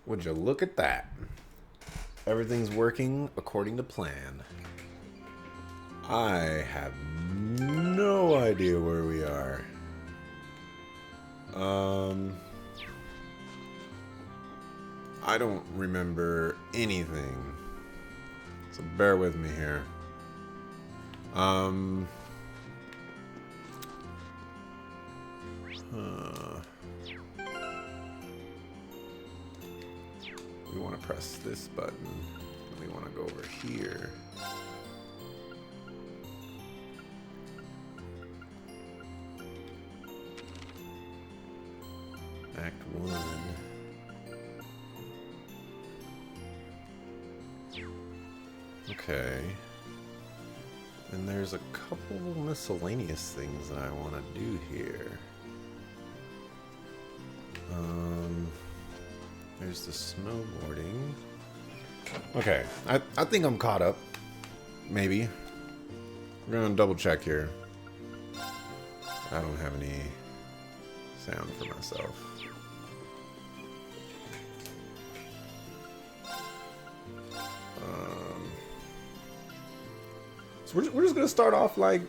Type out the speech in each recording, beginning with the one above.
Would you look at that? Everything's working according to plan. I have no idea where we are. I don't remember anything. So bear with me here. We want to press this button. We want to go over here. Act 1. Okay. And there's a couple miscellaneous things that I want to do here. There's the snowboarding. Okay, I think I'm caught up. Maybe. We're gonna double check here. I don't have any sound for myself. So we're just gonna start off like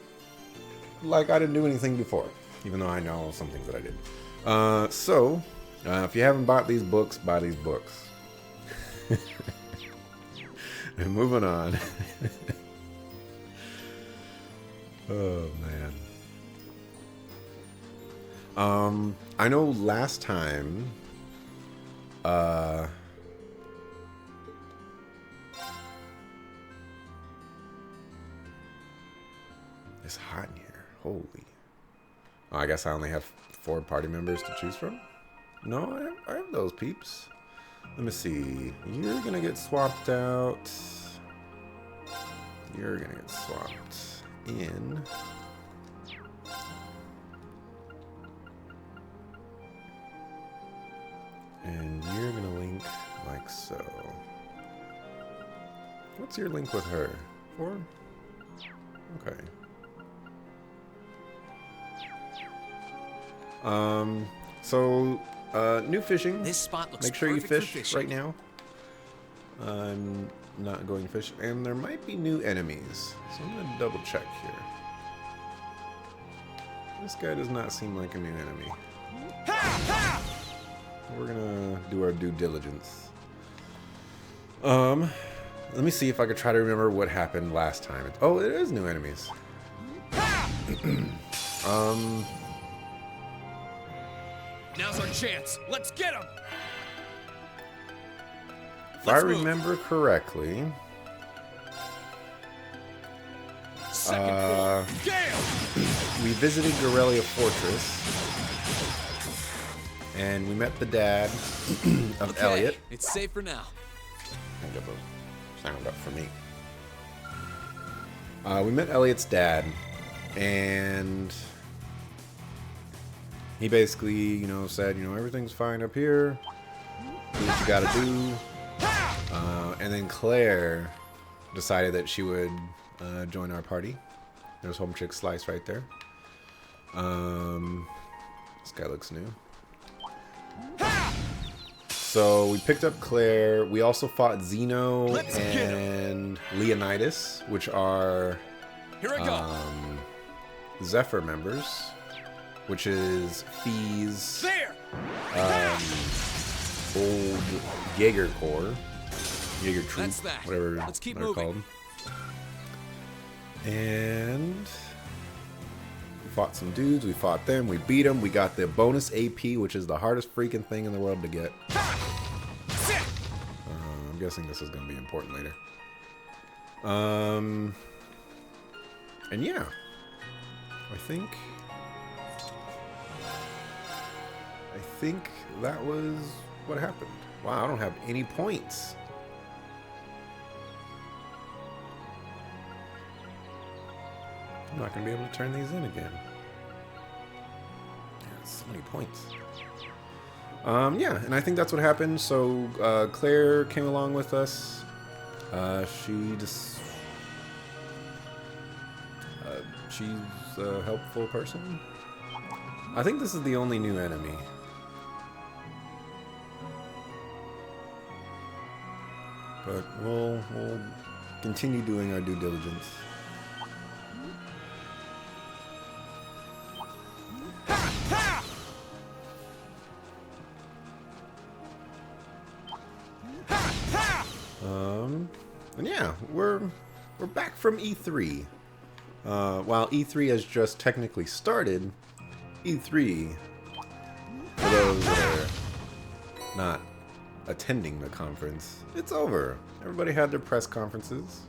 I didn't do anything before, even though I know some things that I did. So if you haven't bought these books, buy these books. And moving on. Oh man. I know last time. It's hot in here. Holy. Oh, I guess I only have 4 party members to choose from? No, I have those peeps. Let me see. You're gonna get swapped out. You're gonna get swapped in. And you're gonna link like so. What's your link with her? 4? Okay. So, new fishing. This spot looks Make sure you perfect for fish fishing. right now. I'm not going to fish. And there might be new enemies. So I'm going to double check here. This guy does not seem like a new enemy. We're going to do our due diligence. Let me see if I could try to remember what happened last time. Oh, it is new enemies. Now's our chance. Let's get him. If I remember correctly, we visited Gorelia Fortress, and we met the dad of Okay, Elliot. it's safe for now. Kind of a sound up for me. We met Elliot's dad, and he basically, said, everything's fine up here. Do what you gotta do. And then Claire decided that she would join our party. There's Home Chick Slice right there. This guy looks new. So we picked up Claire. We also fought Zeno and Leonidas, which are Here I go. Zephyr members, which is Fee's There. old Jaeger Corps. Jaeger Troop, That's that. whatever Let's keep they're moving. called. And we fought some dudes. We fought them. We beat them. We got the bonus AP, which is the hardest freaking thing in the world to get. I'm guessing this is going to be important later. And yeah, I think that was what happened. Wow, I don't have any points. I'm not going to be able to turn these in again. Yeah, so many points. Yeah, and I think that's what happened. So Claire came along with us. She's a helpful person. I think this is the only new enemy. but we'll continue doing our due diligence. And yeah, we're back from E3. While E3 has just technically started, E3, for those that are not attending the conference, it's over. Everybody had their press conferences,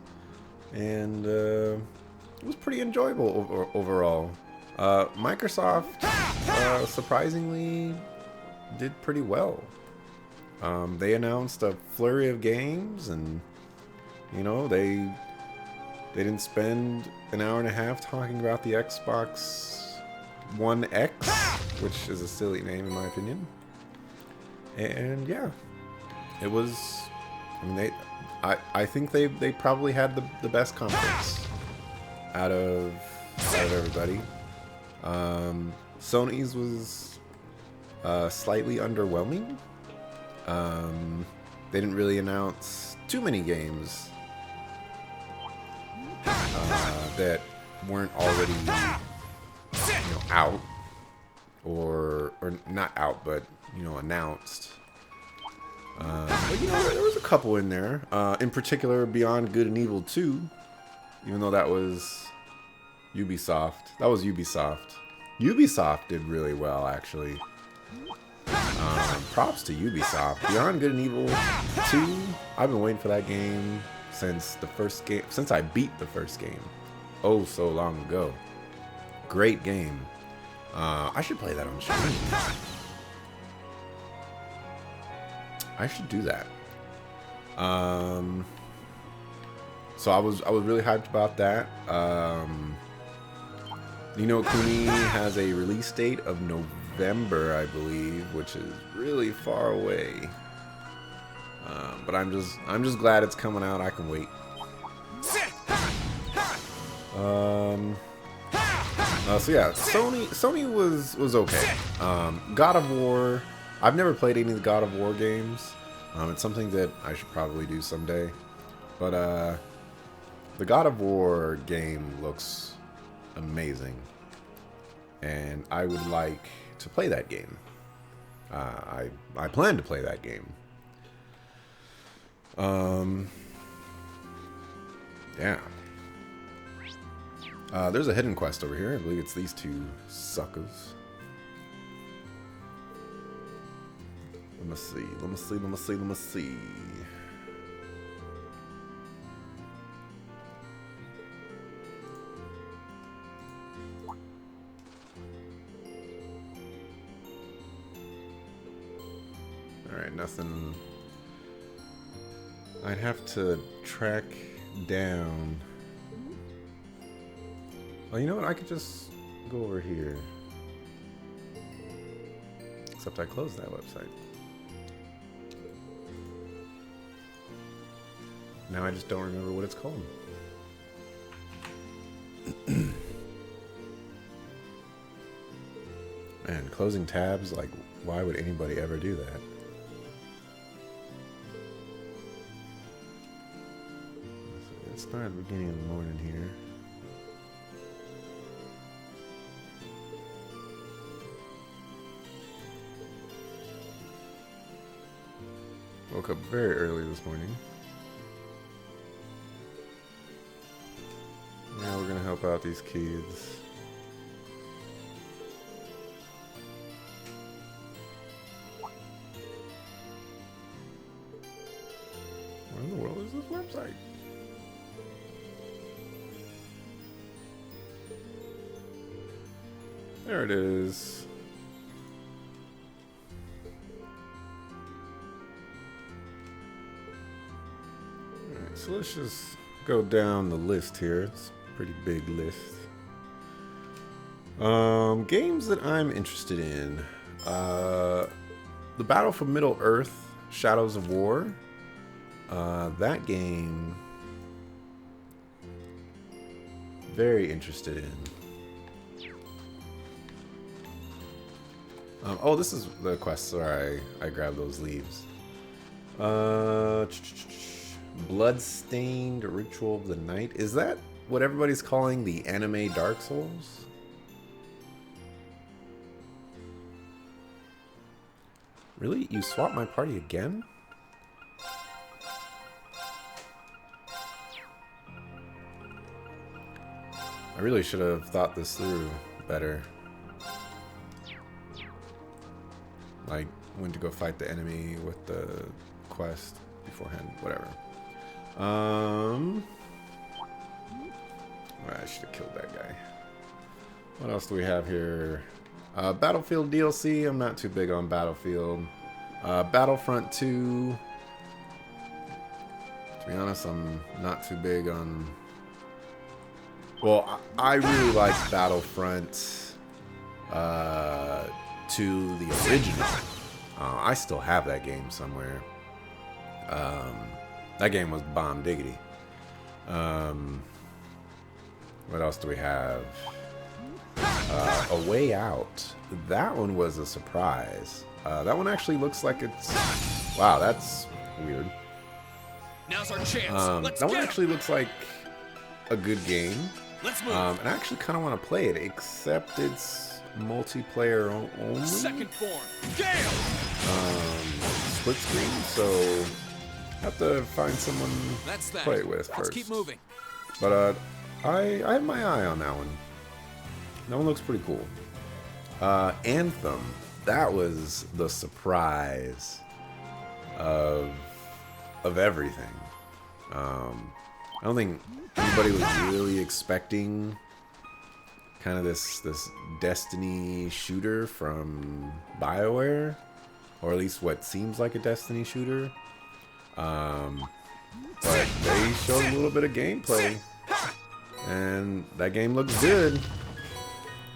and it was pretty enjoyable overall. Microsoft surprisingly did pretty well. They announced a flurry of games, and you know, they didn't spend an hour and a half talking about the Xbox One X, which is a silly name in my opinion. And yeah, it was. I mean, I think they probably had the best conference out of everybody. Sony's was slightly underwhelming. They didn't really announce too many games that weren't already, you know, out or not out, but you know, announced. But you know, there was a couple in there. In particular, Beyond Good and Evil 2, even though that was Ubisoft. That was Ubisoft. Ubisoft did really well, actually. Props to Ubisoft. Beyond Good and Evil 2, I've been waiting for that game since the first game, since I beat the first game. Oh, so long ago. Great game. I should play that on stream. I should do that. So I was really hyped about that. Ni no Kuni has a release date of November, I believe, which is really far away. But I'm just glad it's coming out. I can wait. So yeah, Sony was okay. God of War. I've never played any of the God of War games. It's something that I should probably do someday. But the God of War game looks amazing, and I would like to play that game. I plan to play that game. Yeah. There's a hidden quest over here. I believe it's these two suckers. Let me see. Alright, nothing. I'd have to track down. Well, you know what? I could just go over here. Except I closed that website. Now I just don't remember what it's called. Man, closing tabs, like, why would anybody ever do that? It started at the beginning of the morning here. Woke up very early this morning. Now we're gonna help out these kids. Where in the world is this website? There it is. Alright, so let's just go down the list here. It's a pretty big list. Games that I'm interested in. The Battle for Middle-earth, Shadows of War. That game, very interested in. Oh, this is the quest where I grabbed those leaves. Bloodstained Ritual of the Night. Is that what everybody's calling the anime Dark Souls? Really? You swapped my party again? I really should have thought this through better. Like, when to go fight the enemy with the quest beforehand, whatever. Well, I should have killed that guy. What else do we have here? Battlefield DLC. I'm not too big on Battlefield. Battlefront 2. To be honest, I'm not too big on... Well, I really like Battlefront 2, the original. I still have that game somewhere. That game was bomb diggity. What else do we have? A Way Out. That one was a surprise. That one actually looks like it's... Wow, that's weird. Now's our chance. Let's that one get actually looks like a good game. Let's move. And I actually kind of want to play it, except it's multiplayer only. Second form. Gale. Split screen, so I have to find someone That's to that. play it with Let's first. keep moving. But I have my eye on that one. That one looks pretty cool. Anthem. That was the surprise of everything. I don't think anybody was really expecting kind of this Destiny shooter from BioWare, or at least what seems like a Destiny shooter. But they showed a little bit of gameplay, and that game looks good.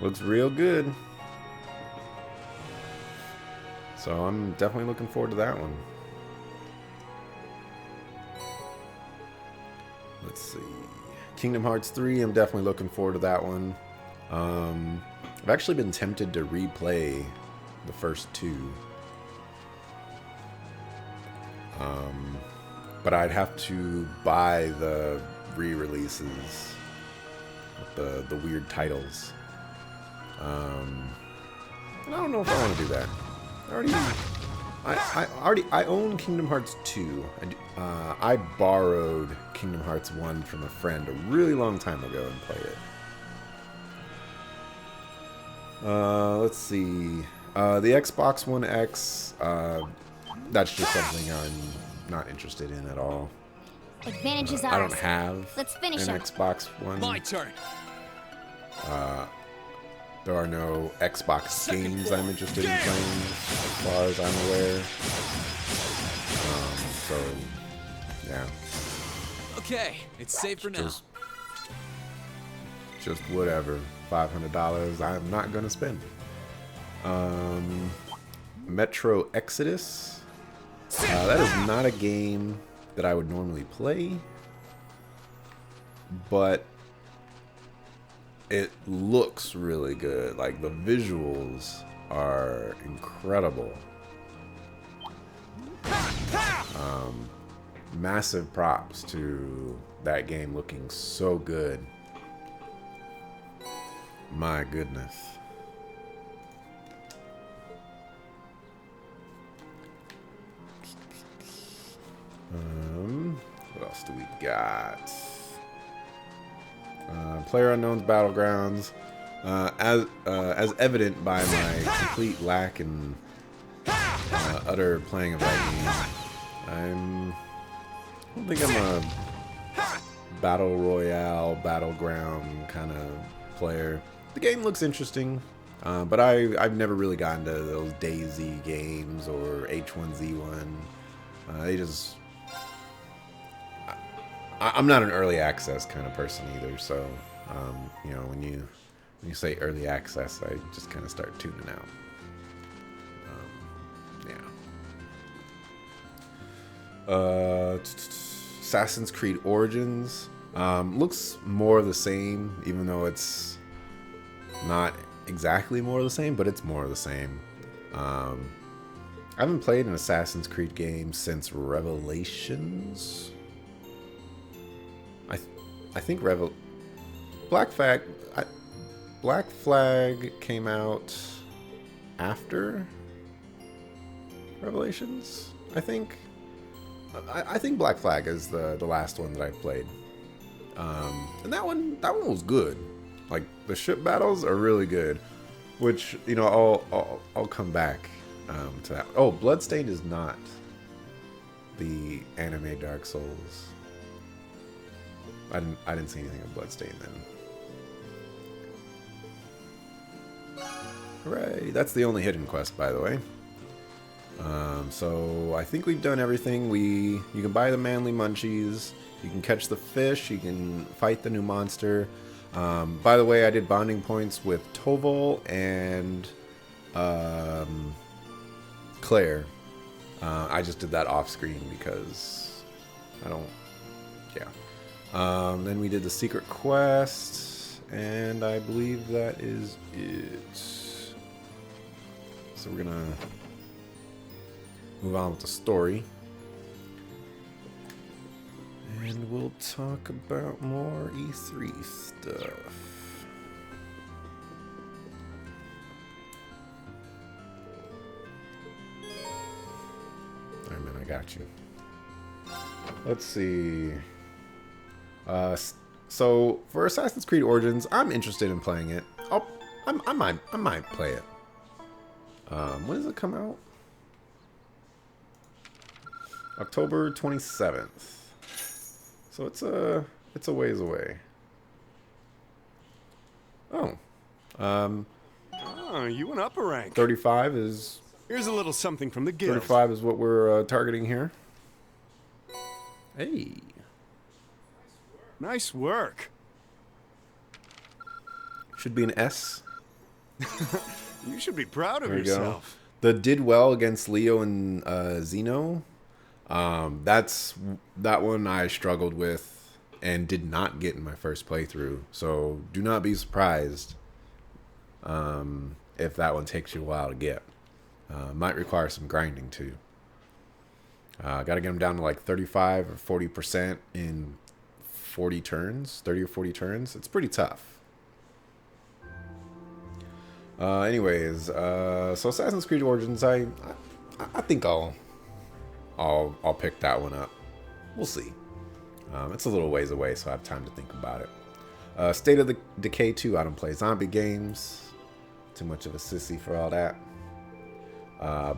Looks real good. So I'm definitely looking forward to that one. Let's see. Kingdom Hearts 3, I'm definitely looking forward to that one. I've actually been tempted to replay the first two. But I'd have to buy the re-releases with the weird titles. And I don't know if I want to do that. I own Kingdom Hearts 2. I borrowed Kingdom Hearts 1 from a friend a really long time ago and played it. Let's see. The Xbox One X, that's just something I'm not interested in at all. Advantage is ours. I don't have Let's finish an up. Xbox One. My turn. There are no Xbox games I'm interested in playing, as far as I'm aware. So, yeah. Okay, it's safe for now. Just whatever. $500 I'm not gonna spend. Metro Exodus. That is not a game that I would normally play, but it looks really good. Like, the visuals are incredible. Massive props to that game looking so good. My goodness. What else do we got? PlayerUnknown's Battlegrounds. As evident by my complete lack and utter playing of that game, I don't think I'm a battle royale, battleground kind of player. The game looks interesting, but I've never really gotten to those DayZ games or H1Z1. They just... I'm not an early access kind of person either, so you know, when you say early access, I just kind of start tuning out. Yeah. Assassin's Creed Origins looks more of the same, even though it's not exactly more of the same, but it's more of the same. I haven't played an Assassin's Creed game since Revelations. I think Black Flag. Black Flag came out after Revelations. I think. I think Black Flag is the last one that I played. And that one was good. Like the ship battles are really good, which I'll come back to that. Oh, Bloodstained is not the anime Dark Souls. I didn't see anything of Bloodstained then. Hooray! That's the only hidden quest, by the way. So I think we've done everything. You can buy the manly munchies. You can catch the fish. You can fight the new monster. By the way, I did bonding points with Tovol and Claire. I just did that off screen because I don't. Yeah. Then we did the secret quest, and I believe that is it. So we're gonna move on with the story. And we'll talk about more E3 stuff. Alright, man, I got you. Let's see. So for Assassin's Creed Origins, I'm interested in playing it. I might play it. When does it come out? October 27th. So it's a ways away. Oh. You went up a rank. 35 is... Here's a little something from the guild. 35 is what we're targeting here. Hey. Nice work. Should be an S. You should be proud of There you yourself. go. The did well against Leo and Zeno. That one I struggled with and did not get in my first playthrough. So do not be surprised if that one takes you a while to get. Might require some grinding too. Got to get them down to like 35 or 40% in 40 turns, 30 or 40 turns. It's pretty tough. Anyways, so Assassin's Creed Origins, I think I'll pick that one up. We'll see. It's a little ways away, so I have time to think about it. State of the Decay 2, I don't play zombie games. Too much of a sissy for all that.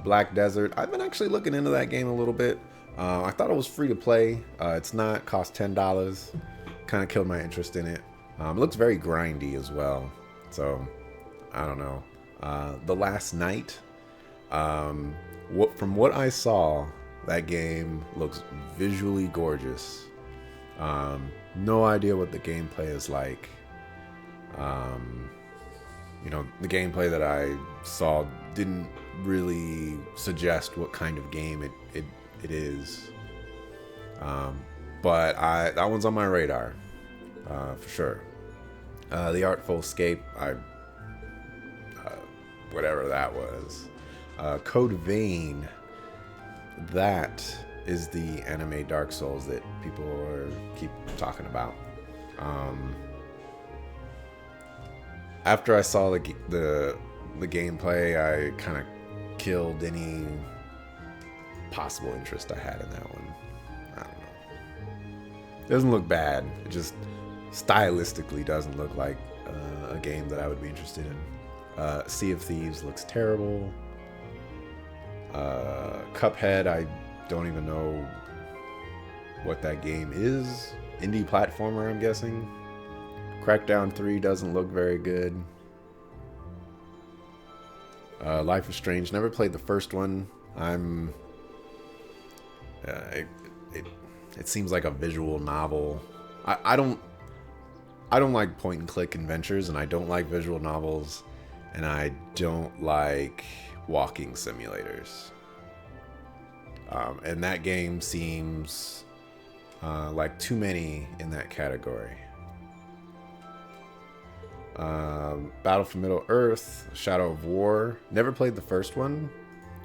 Black Desert, I've been actually looking into that game a little bit. I thought it was free to play. It's not, cost $10. Kind of killed my interest in it. It looks very grindy as well. So, I don't know. The Last Night, from what I saw, that game looks visually gorgeous. No idea what the gameplay is like. The gameplay that I saw didn't really suggest what kind of game it is. But that one's on my radar, for sure. The Artful Escape, whatever that was. Code Vein, that is the anime Dark Souls that people keep talking about. After I saw the gameplay, I kind of killed any possible interest I had in that one. I don't know. It doesn't look bad. It just stylistically doesn't look like a game that I would be interested in. Sea of Thieves looks terrible. Cuphead, I don't even know what that game is. Indie platformer, I'm guessing. Crackdown 3 doesn't look very good. Life is Strange, never played the first one. It seems like a visual novel. I don't like point and click adventures, and I don't like visual novels, and I don't like walking simulators. And that game seems like too many in that category. Battle for Middle Earth, Shadow of War. Never played the first one,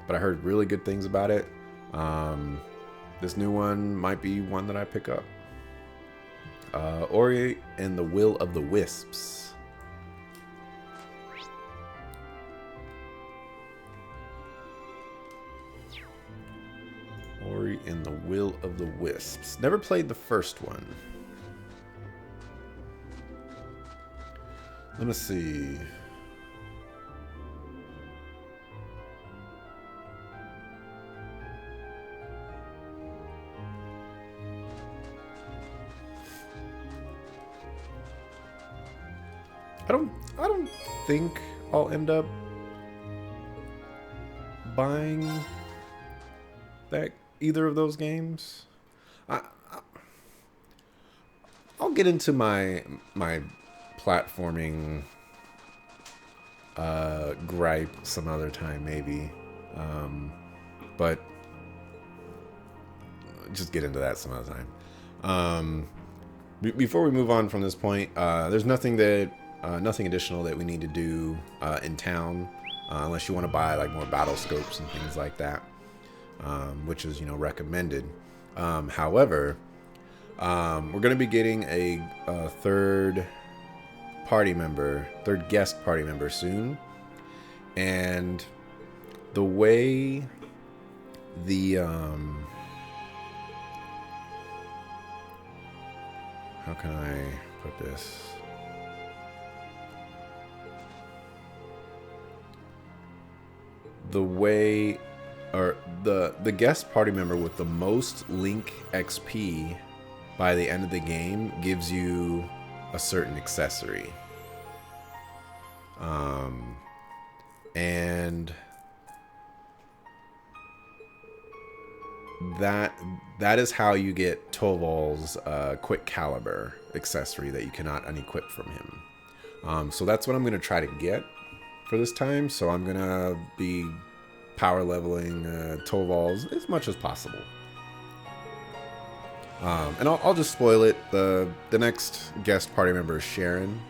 but I heard really good things about it. This new one might be one that I pick up. Ori and the Will of the Wisps. Ori and the Will of the Wisps. Never played the first one. Let me see. I don't think I'll end up buying that either of those games. I'll get into my platforming gripe some other time maybe, but just get into that some other time. Before we move on from this point, there's nothing additional that we need to do in town, unless you want to buy like more battle scopes and things like that, which is recommended. However, we're going to be getting a third guest party member soon, and the way the how can I put this? The way, or the guest party member with the most Link XP by the end of the game gives you a certain accessory. And that is how you get Toval's Quick Caliber accessory that you cannot unequip from him. So that's what I'm going to try to get for this time. So I'm going to be power leveling Toval's as much as possible. And I'll just spoil it. The next guest party member is Sharon,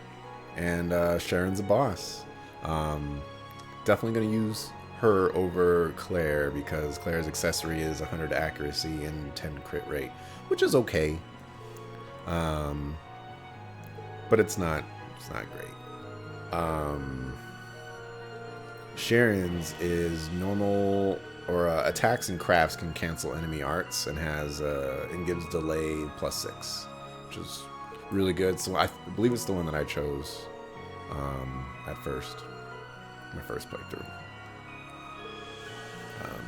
and Sharon's a boss. Definitely going to use her over Claire because Claire's accessory is 100 accuracy and 10 crit rate, which is okay. But it's not great. Sharon's is normal, or attacks and crafts can cancel enemy arts, and gives delay +6, which is really good. So I believe it's the one that I chose at first, my first playthrough.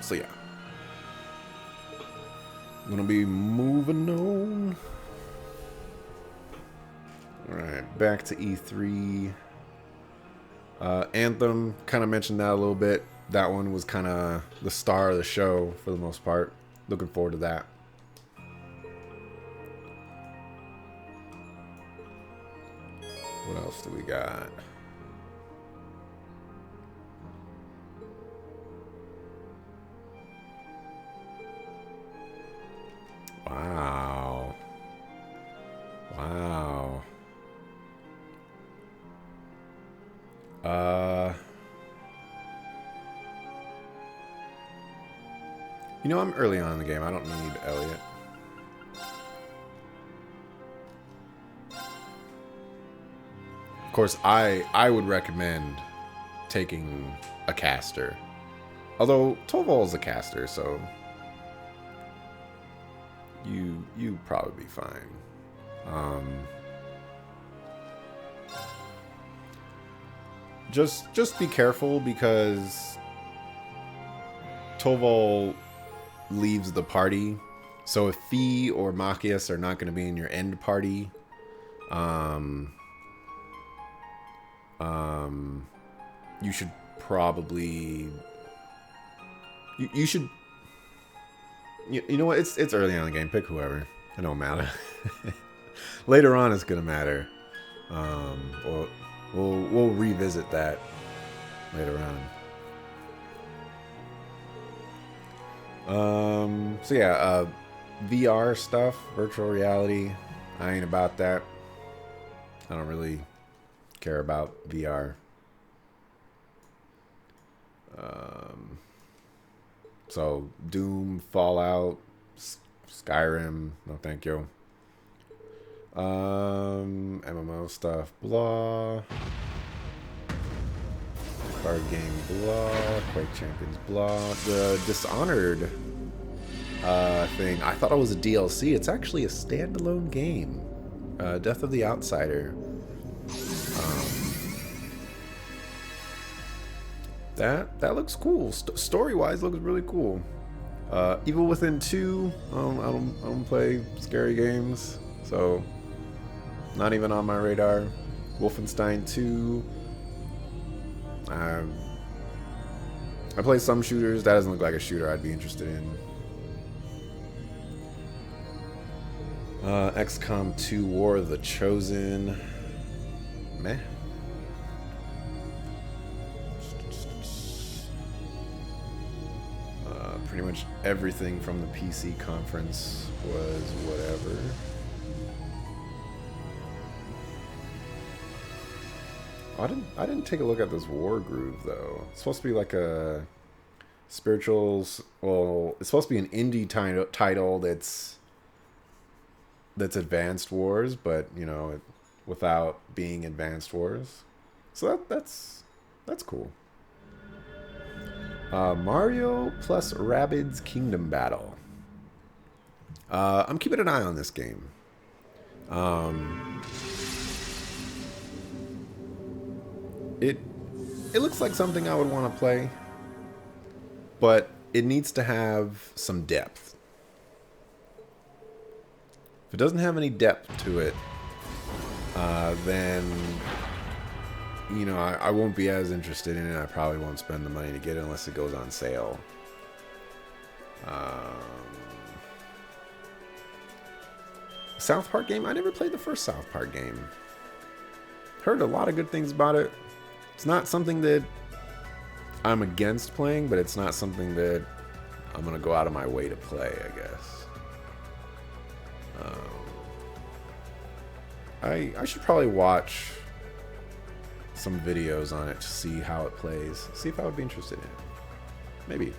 So yeah, I'm gonna be moving on. All right, back to E3. Anthem, kind of mentioned that a little bit. That one was kind of the star of the show for the most part. Looking forward to that. What else do we got? Wow. I'm early on in the game. I don't need Elliot. Of course, I would recommend taking a caster. Although Toval is a caster, so you probably be fine. Just be careful because Toval leaves the party. So if Fee or Machias are not going to be in your end party, you should probably you should you know what, it's early on in the game. Pick whoever. It don't matter. Later on it's gonna matter. We'll revisit that later on. So yeah, VR stuff, virtual reality, I ain't about that. I don't really care about VR. So Doom, Fallout, Skyrim, no thank you. MMO stuff, blah. Card game, blah. Quake Champions, blah. The Dishonored thing, I thought it was a DLC. It's actually a standalone game. Death of the Outsider. That looks cool. Story-wise, looks really cool. Evil Within 2. I don't play scary games, so not even on my radar. Wolfenstein 2. I play some shooters. That doesn't look like a shooter I'd be interested in. XCOM 2 War of the Chosen. Meh. Pretty much everything from the PC conference was whatever. I didn't take a look at this War Groove though. It's supposed to be like a spirituals. Well, it's supposed to be an indie title that's Advanced Wars, but you know, without being Advanced Wars. So that's cool. Mario plus Rabbids Kingdom Battle. I'm keeping an eye on this game. It looks like something I would want to play, but it needs to have some depth. If it doesn't have any depth to it, then you know, I won't be as interested in it. I probably won't spend the money to get it unless it goes on sale. South Park game? I never played the first South Park game. Heard a lot of good things about it. It's not something that I'm against playing, but it's not something that I'm going to go out of my way to play, I guess. I should probably watch some videos on it to see how it plays. See if I would be interested in it. Maybe.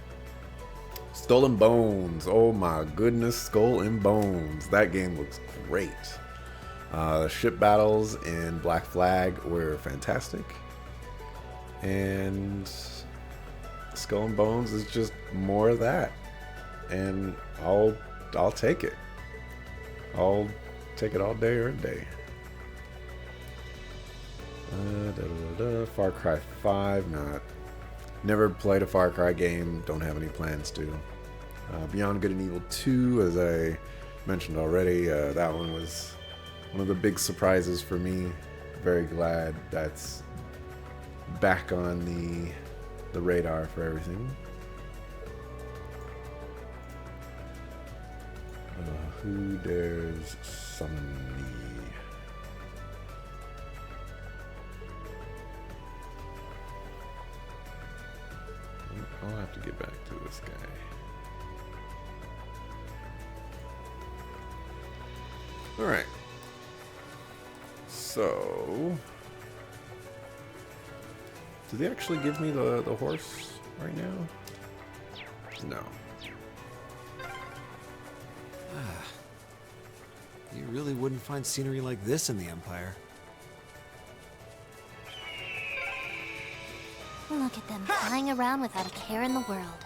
Stolen Bones. Oh my goodness, Skull and Bones. That game looks great. The ship battles in Black Flag were fantastic. And Skull and Bones is just more of that. And I'll take it. I'll take it all day, every day. Far Cry 5, never played a Far Cry game, don't have any plans to. Beyond Good and Evil 2, as I mentioned already, that one was one of the big surprises for me. Very glad that's back on the radar for everything. Who dares summon me? I'll have to get back to this guy. Alright. So... do they actually give me the horse right now? No. You really wouldn't find scenery like this in the Empire. Look at them flying around without a care in the world.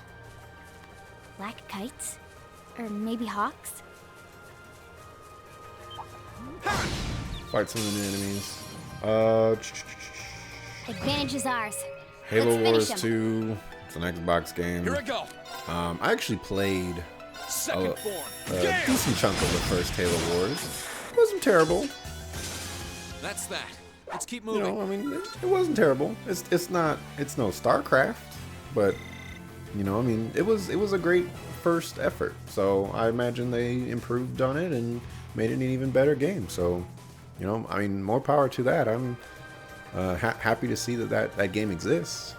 Black kites? Or maybe hawks? Fight some of the new enemies. Advantage is ours. Halo Let's finish Wars 'em. 2. It's an Xbox game. Here I go. I actually played Second form. a Yeah. decent chunk of the first Halo Wars. It wasn't terrible. That's that. Let's keep You moving. know, I mean, it wasn't terrible. It's no StarCraft, but you know, I mean, it was a great first effort. So I imagine they improved on it and made it an even better game. So, you know, I mean, more power to that. I'm happy to see that game exists.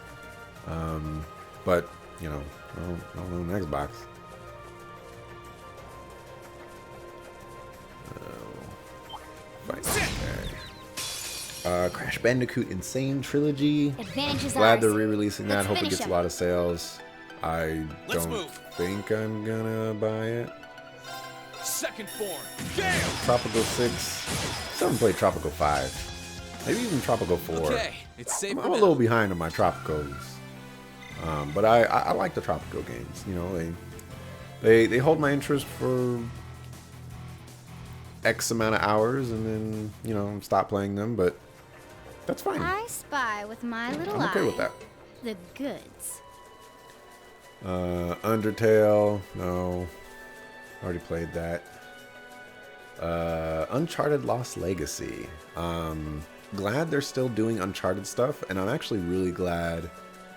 But you know, I don't own an Xbox. Fight. Okay. Crash Bandicoot Insane Trilogy. Advantage is Glad ours. they're re-releasing that. Let's Hope it finish gets a 'em. lot of sales. I Let's don't move. think I'm gonna buy it. second form. Gale! Tropical 6. Still haven't played Tropical 5. Maybe even Tropical 4. Okay, it's safe I'm for a now. little behind on my Tropicals. But I like the Tropical games. You know, they hold my interest for X amount of hours and then, you know, stop playing them, but that's fine. I spy with my little I'm okay eye with that. the goods. Undertale, no. Already played that. Uncharted Lost Legacy. Glad they're still doing Uncharted stuff, and I'm actually really glad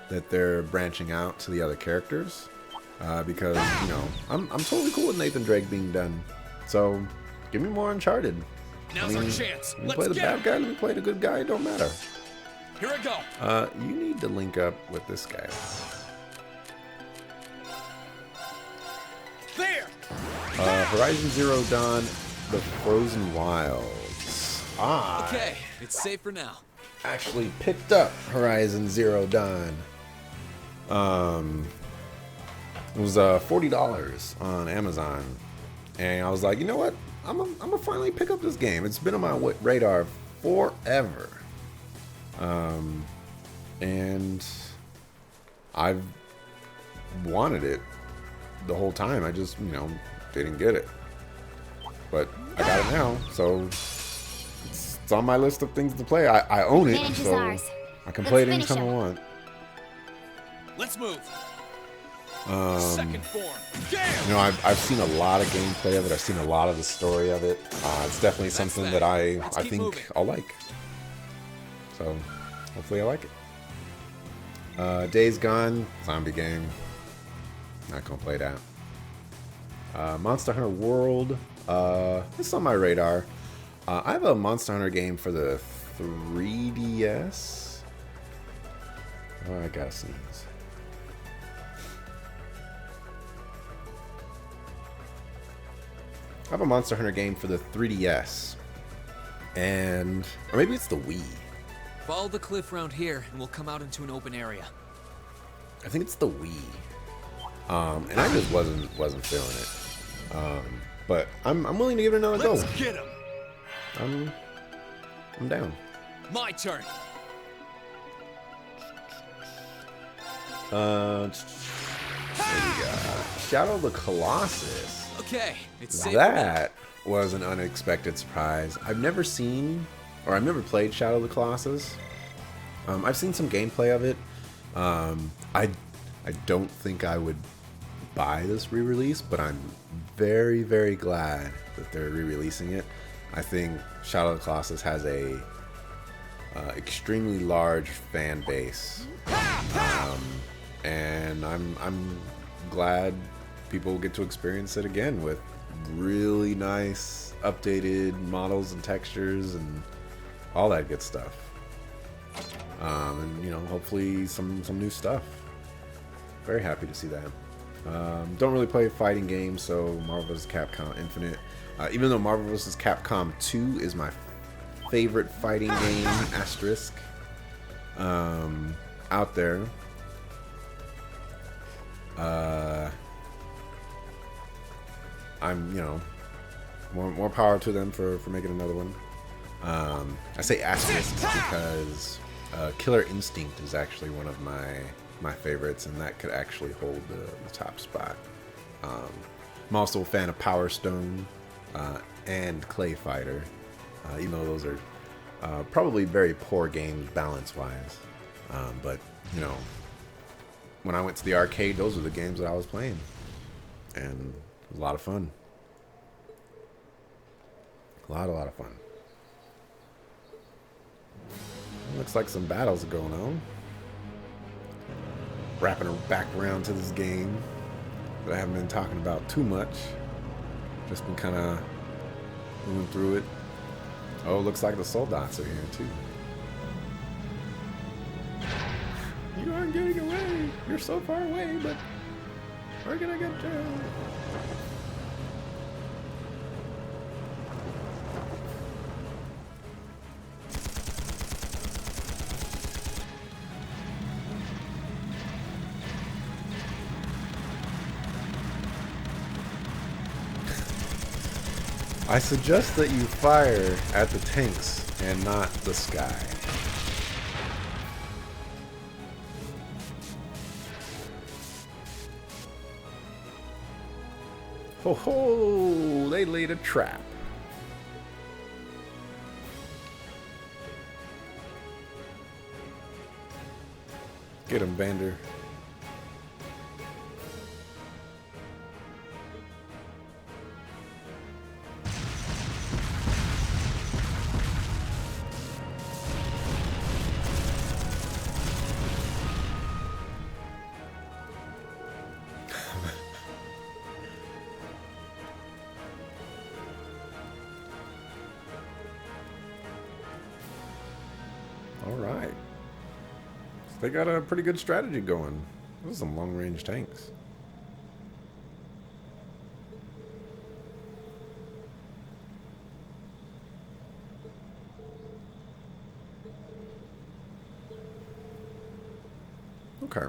that they're branching out to the other characters. Because, you know, I'm totally cool with Nathan Drake being done. So, give me more Uncharted. Now's our chance. Let me Let's play the get bad him. guy, let me play the good guy, it don't matter. Here I go. You need to link up with this guy. There! Horizon Zero Dawn, The Frozen Wilds. I Okay, it's safe for now. actually picked up Horizon Zero Dawn. It was $40 on Amazon, and I was like, you know what? I'm gonna finally pick up this game. It's been on my radar forever, and I've wanted it the whole time. I just, you know, didn't get it, but I got it now, so it's on my list of things to play. I own it, Advantage is so ours. I can Let's play it finish anytime I him. want. Let's move. Second form. Gale! You know, I've seen a lot of gameplay of it. I've seen a lot of the story of it. It's definitely something that I Let's keep think moving. I'll like. So, hopefully I like it. Days Gone, zombie game. Not gonna play that. Monster Hunter World, it's on my radar. I have a Monster Hunter game for the 3DS. Oh, I gotta sneeze. I have a Monster Hunter game for the 3DS. And, or maybe it's the Wii. Follow the cliff round here, and we'll come out into an open area. I think it's the Wii. And I just wasn't feeling it. But I'm willing to give it another go. Let's get him. I'm down. My turn. What we got? Shadow of the Colossus. Okay, it's safe for now. That was an unexpected surprise. I've never seen, or I've never played Shadow of the Colossus. I've seen some gameplay of it. I don't think I would buy this re-release, but I'm very, very glad that they're re-releasing it. I think Shadow of the Colossus has a extremely large fan base, and I'm glad people get to experience it again with really nice updated models and textures and all that good stuff. And you know, hopefully some new stuff. Very happy to see that. Don't really play fighting games, so Marvel vs. Capcom Infinite. Even though Marvel vs. Capcom 2 is my favorite fighting game, asterisk, out there. I'm, you know, more power to them for making another one. I say asterisk because Killer Instinct is actually one of my favorites, and that could actually hold the top spot. I'm also a fan of Power Stone and Clay Fighter, even though those are probably very poor games balance-wise. But, you know, when I went to the arcade, those were the games that I was playing. And it was a lot of fun. A lot of fun. Looks like some battles are going on. Wrapping it back around to this game that I haven't been talking about too much. Just been kind of moving through it. Oh, looks like the Soldats are here too. You aren't getting away. You're so far away, but we're gonna get you. I suggest that you fire at the tanks and not the sky. Ho ho! They laid a trap. Get him, Vander. All right. So they got a pretty good strategy going. Those are some long-range tanks. Okay.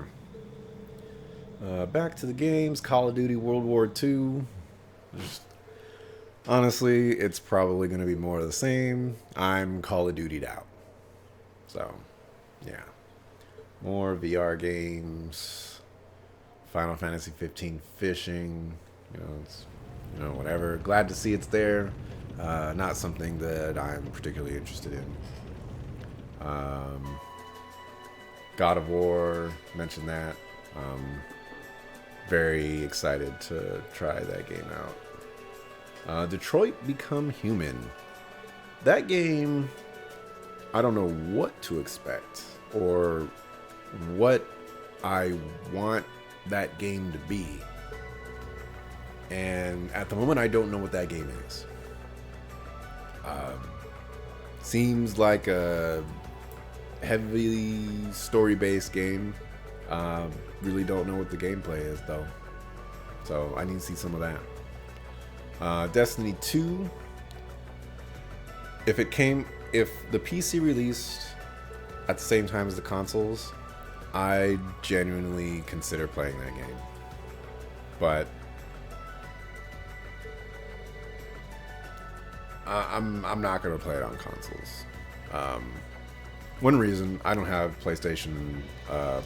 Back to the games. Call of Duty World War II. Just, honestly, it's probably going to be more of the same. I'm Call of Duty'd out. So, yeah. More VR games. Final Fantasy 15 fishing. It's, whatever. Glad to see it's there. Not something that I'm particularly interested in. God of War, mentioned that. Very excited to try that game out. Detroit Become Human. That game, I don't know what to expect or what I want that game to be. And at the moment, I don't know what that game is. Seems like a heavily story-based game. Really don't know what the gameplay is, though. So I need to see some of that. Destiny 2. If the PC released at the same time as the consoles, I genuinely consider playing that game. But I'm not gonna play it on consoles. One reason, I don't have PlayStation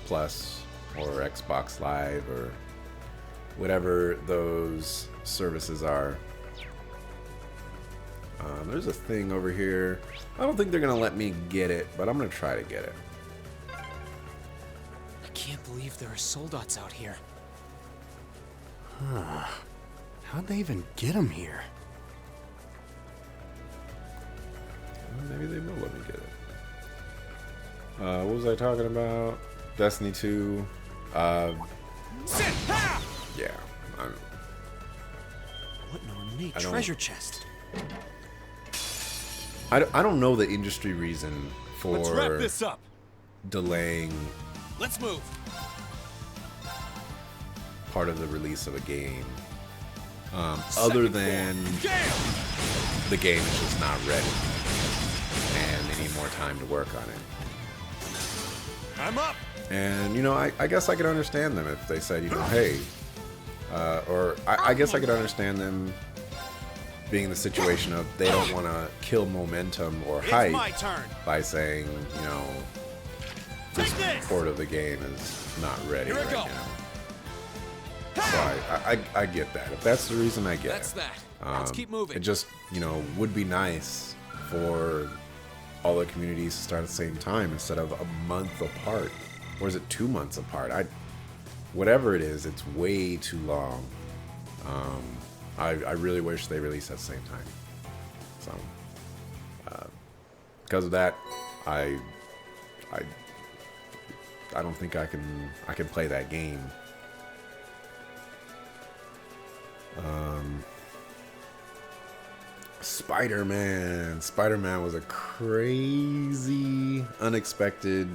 Plus or Xbox Live or whatever those services are. There's a thing over here. I don't think they're gonna let me get it, but I'm gonna try to get it. I can't believe there are soldats out here. Huh. How'd they even get them here? Maybe they will let me get it. What was I talking about? Destiny 2. Yeah. What an ornate I don't- treasure chest. I don't know the industry reason Let's wrap for this up. delaying Let's move. part of the release of a game. Other than the game is just not ready and they need more time to work on it. I'm up. And, I guess I could understand them if they said, hey, I guess I could understand them being in the situation of they don't want to kill momentum or hype my turn. by saying, this Take this. port of the game is not ready Here I right go. now. So I get that. If that's the reason, I get That's it. that. Let's keep moving. It just, would be nice for all the communities to start at the same time instead of a month apart. Or is it 2 months apart? Whatever it is, it's way too long. I really wish they released at the same time. So, because of that, I don't think I can play that game. Spider-Man. Spider-Man was a crazy, unexpected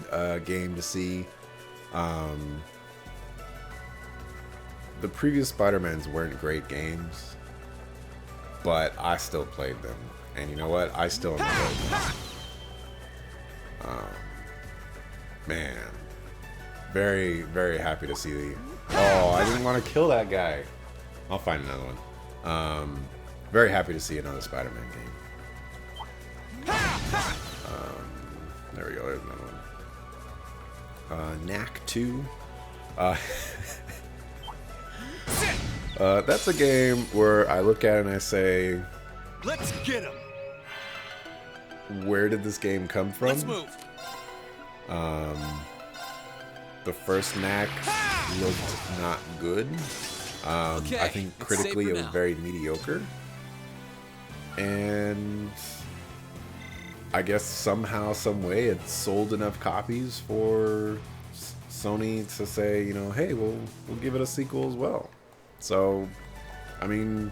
game to see. The previous Spider-Mans weren't great games, but I still played them. And you know what? I still enjoyed them. Man. Very, very happy to see the... Oh, I didn't want to kill that guy. I'll find another one. very happy to see another Spider-Man game. There we go. There's another one. Knack 2. That's a game where I look at it and I say, Let's get him. where did this game come from? Let's move. The first Knack looked not good. Okay, I think it's critically safe it for was now. very mediocre. And I guess somehow, some way, it sold enough copies for Sony to say, you know, hey, we'll give it a sequel as well. So, I mean,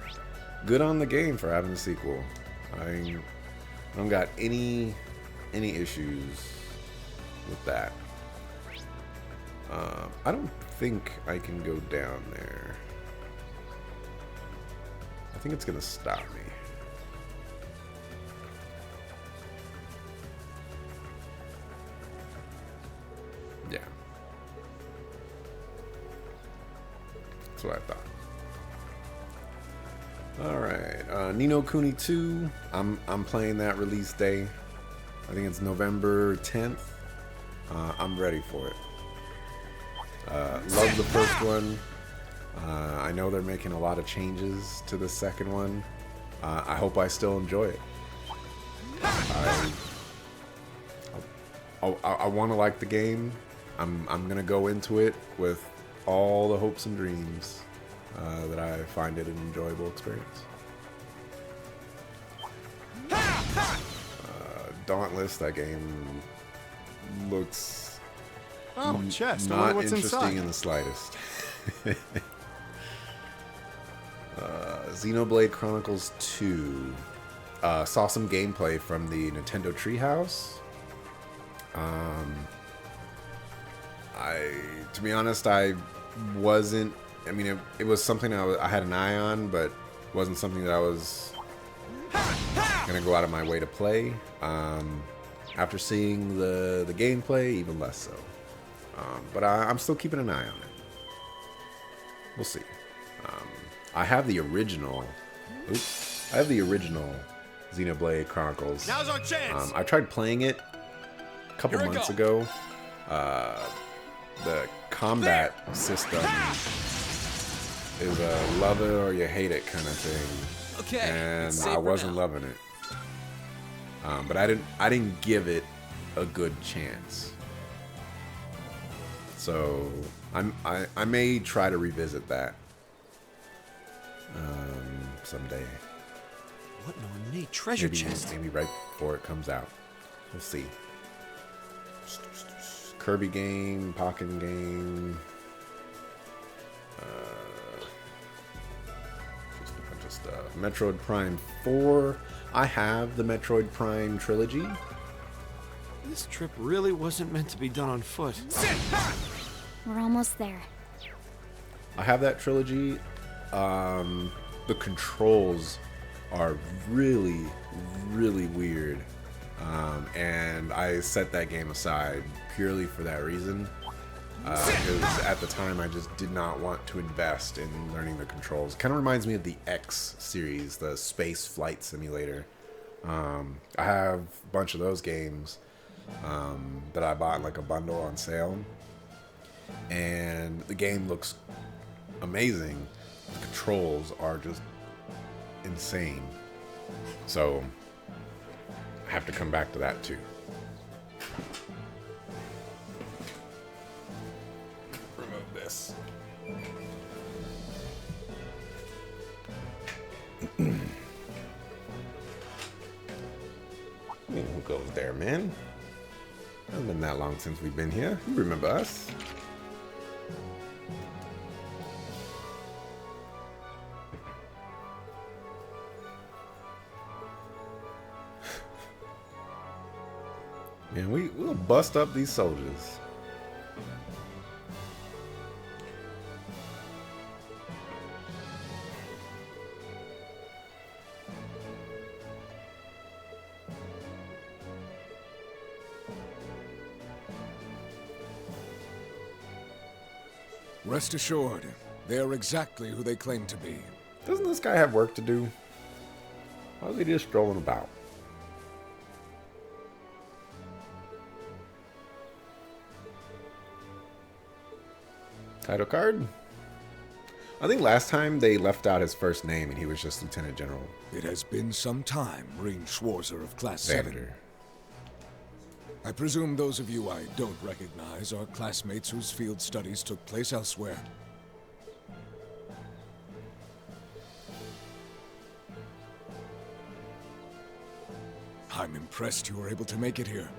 good on the game for having a sequel. I don't got any issues with that. I don't think I can go down there. I think it's gonna stop me. Yeah. That's what I thought. Alright, Ni no Kuni 2. I'm playing that release day. I think it's November 10th. I'm ready for it. Love the first one. I know they're making a lot of changes to the second one. I hope I still enjoy it. I want to like the game. I'm gonna go into it with all the hopes and dreams that I find it an enjoyable experience. Dauntless, that game looks Oh, chest. I not wonder what's interesting inside. in the slightest. Xenoblade Chronicles 2. Saw some gameplay from the Nintendo Treehouse. To be honest, I wasn't. I mean, it was something I had an eye on, but wasn't something that I was gonna go out of my way to play. After seeing the gameplay, even less so. But I'm still keeping an eye on it. We'll see. I have the original. I have the original Xenoblade Chronicles. Now's our chance. I tried playing it a couple Here we months go. ago. The combat system is a love it or you hate it kind of thing, Okay, and it's safe I for wasn't now. loving it. But I didn't give it a good chance. So I may try to revisit that someday. What an ornate treasure chest. Maybe right before it comes out. We'll see. Kirby game, Pokken game. Just a bunch of stuff. Metroid Prime 4. I have the Metroid Prime trilogy. This trip really wasn't meant to be done on foot. We're almost there. I have that trilogy. The controls are really, really weird. And I set that game aside purely for that reason. Because at the time I just did not want to invest in learning the controls. Kind of reminds me of the X series, the space flight simulator. I have a bunch of those games that I bought in like a bundle on sale. And the game looks amazing. The controls are just insane. So I have to come back to that too. Remove this. I mean, who goes there, man? It hasn't been that long since we've been here. You remember us? Yeah, we'll bust up these soldiers. Rest assured, they are exactly who they claim to be. Doesn't this guy have work to do? Why are they just strolling about? Title card? I think last time they left out his first name and he was just Lieutenant General It has been some time, Rean Schwarzer of Class 7. Vandeter. I presume those of you I don't recognize are classmates whose field studies took place elsewhere. I'm impressed you were able to make it here.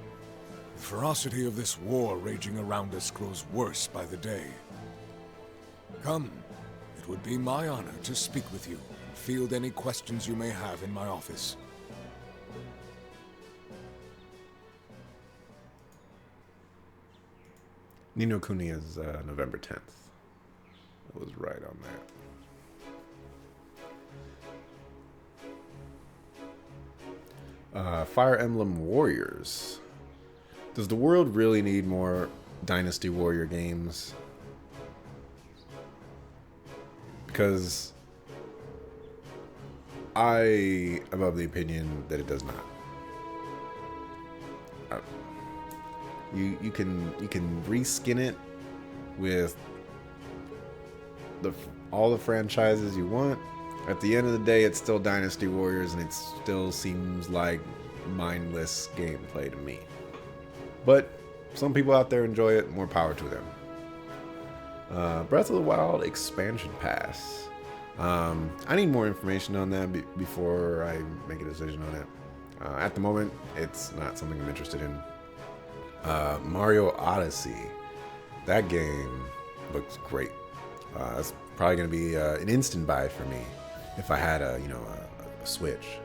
The ferocity of this war raging around us grows worse by the day. Come, it would be my honor to speak with you and field any questions you may have in my office. Ni no Kuni is November 10th. I was right on that. Fire Emblem Warriors. Does the world really need more Dynasty Warrior games? Because I am of the opinion that it does not. You can reskin it with all the franchises you want. At the end of the day, it's still Dynasty Warriors, and it still seems like mindless gameplay to me. But some people out there enjoy it. More power to them. Breath of the Wild expansion pass. I need more information on that before I make a decision on it. At the moment, it's not something I'm interested in. Mario Odyssey. That game looks great. That's probably going to be an instant buy for me if I had a Switch.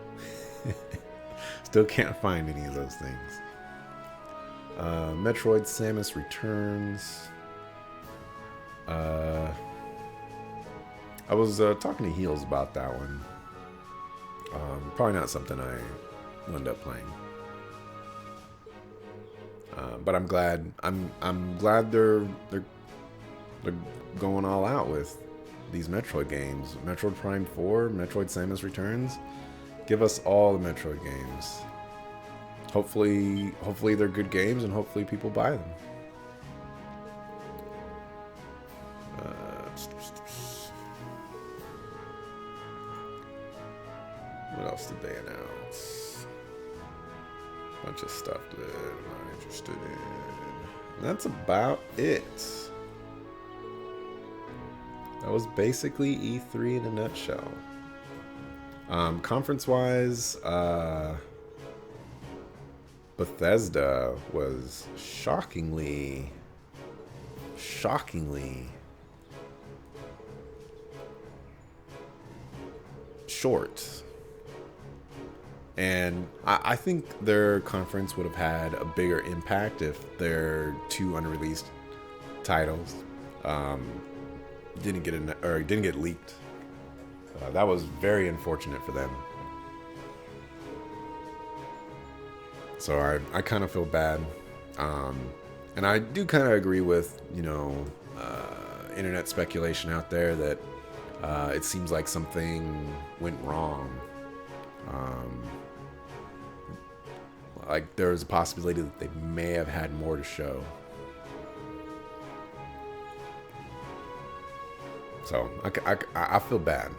Still can't find any of those things. Metroid Samus Returns. I was talking to Heels about that one. Probably not something I will end up playing. But I'm glad. I'm glad they're going all out with these Metroid games. Metroid Prime 4, Metroid Samus Returns. Give us all the Metroid games. Hopefully they're good games, and hopefully people buy them. What else did they announce? Bunch of stuff that I'm not interested in. That's about it. That was basically E3 in a nutshell. Conference-wise, Bethesda was shockingly short. And I think their conference would have had a bigger impact if their 2 unreleased titles didn't get leaked. That was very unfortunate for them. So I kind of feel bad, and I do kind of agree with internet speculation out there that it seems like something went wrong. Like there was a possibility that they may have had more to show. So I feel bad.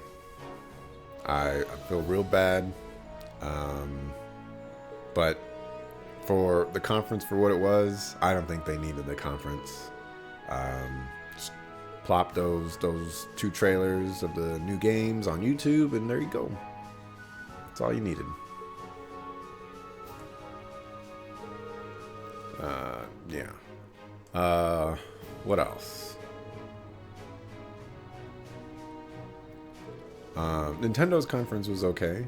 I feel real bad. But for the conference, for what it was, I don't think they needed the conference. Just plop those 2 trailers of the new games on YouTube, and there you go. That's all you needed. Yeah. What else? Nintendo's conference was okay.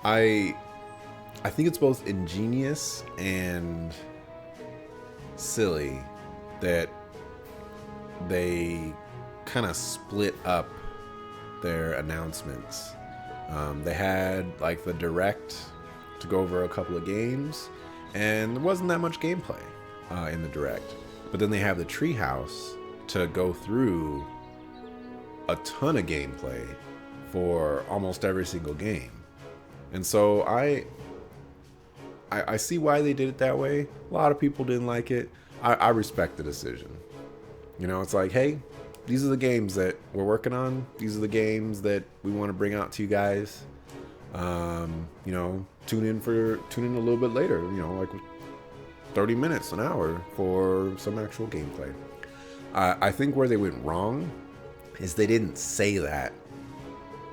I think it's both ingenious and silly that they kind of split up their announcements. They had like the direct to go over a couple of games, and there wasn't that much gameplay in the direct. But then they have the Treehouse to go through a ton of gameplay for almost every single game. And so I see why they did it that way. A lot of people didn't like it. I respect the decision. You know, it's like, hey, these are the games that we're working on. These are the games that we want to bring out to you guys. You know, tune in a little bit later, you know, like 30 minutes, an hour for some actual gameplay. I think where they went wrong is they didn't say that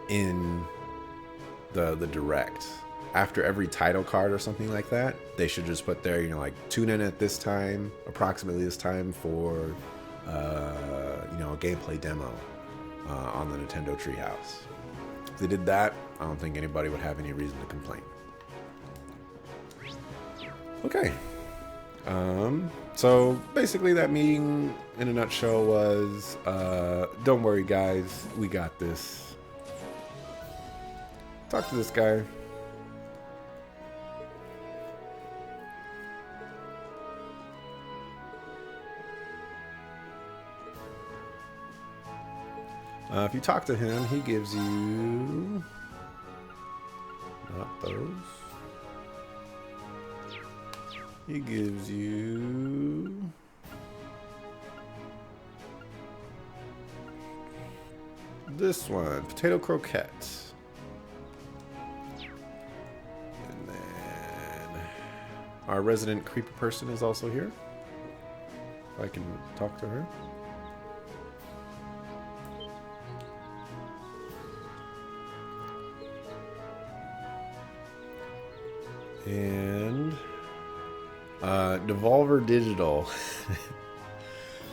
in the direct. After every title card or something like that, they should just put there, you know, like tune in at this time, approximately this time for, you know, a gameplay demo on the Nintendo Treehouse. If they did that, I don't think anybody would have any reason to complain. Okay. So basically that meeting in a nutshell was, don't worry guys, we got this. Talk to this guy. If you talk to him, he gives you... Not those. He gives you... This one, potato croquettes. And then... Our resident creepy person is also here. If I can talk to her. And Devolver Digital.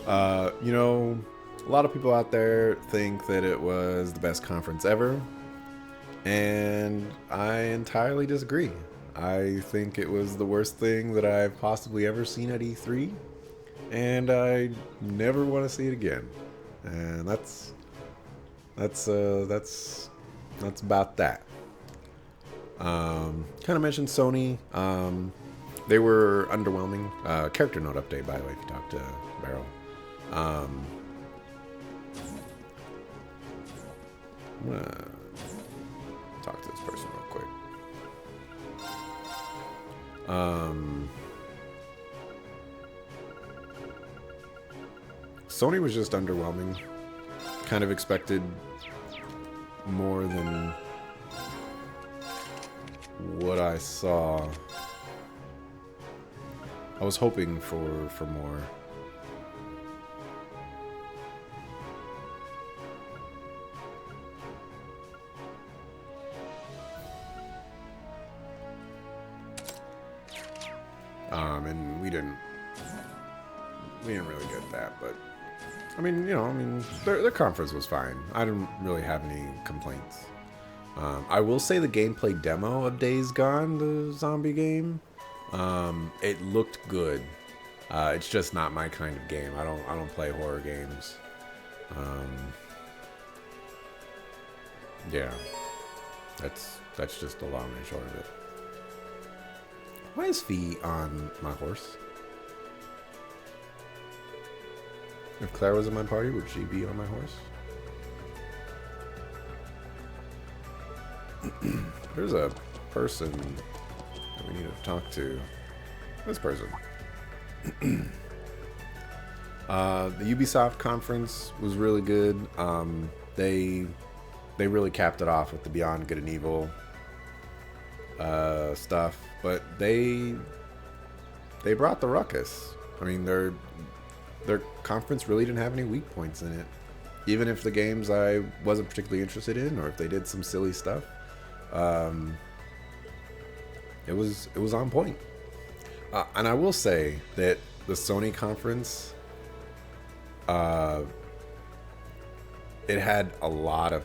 You know, a lot of people out there think that it was the best conference ever, and I entirely disagree. I think it was the worst thing that I've possibly ever seen at E3, and I never want to see it again. And that's about that. Kind of mentioned Sony. They were underwhelming. Character note update, by the way, if you talk to Barrel. I'm gonna talk to this person real quick. Sony was just underwhelming. Kind of expected more than what I saw. I was hoping for more. And we didn't really get that, but I mean, you know, their conference was fine. I didn't really have any complaints. I will say the gameplay demo of Days Gone, the zombie game, it looked good. It's just not my kind of game. I don't play horror games. Yeah, that's just the long and short of it. Why is Fee on my horse? If Claire was in my party, would she be on my horse? There's a person that we need to talk to. This person. The Ubisoft conference was really good. They really capped it off with the Beyond Good and Evil stuff, but they brought the ruckus. I mean, their conference really didn't have any weak points in it. Even if the games I wasn't particularly interested in, or if they did some silly stuff, it was on point. And I will say that the Sony conference, it had a lot of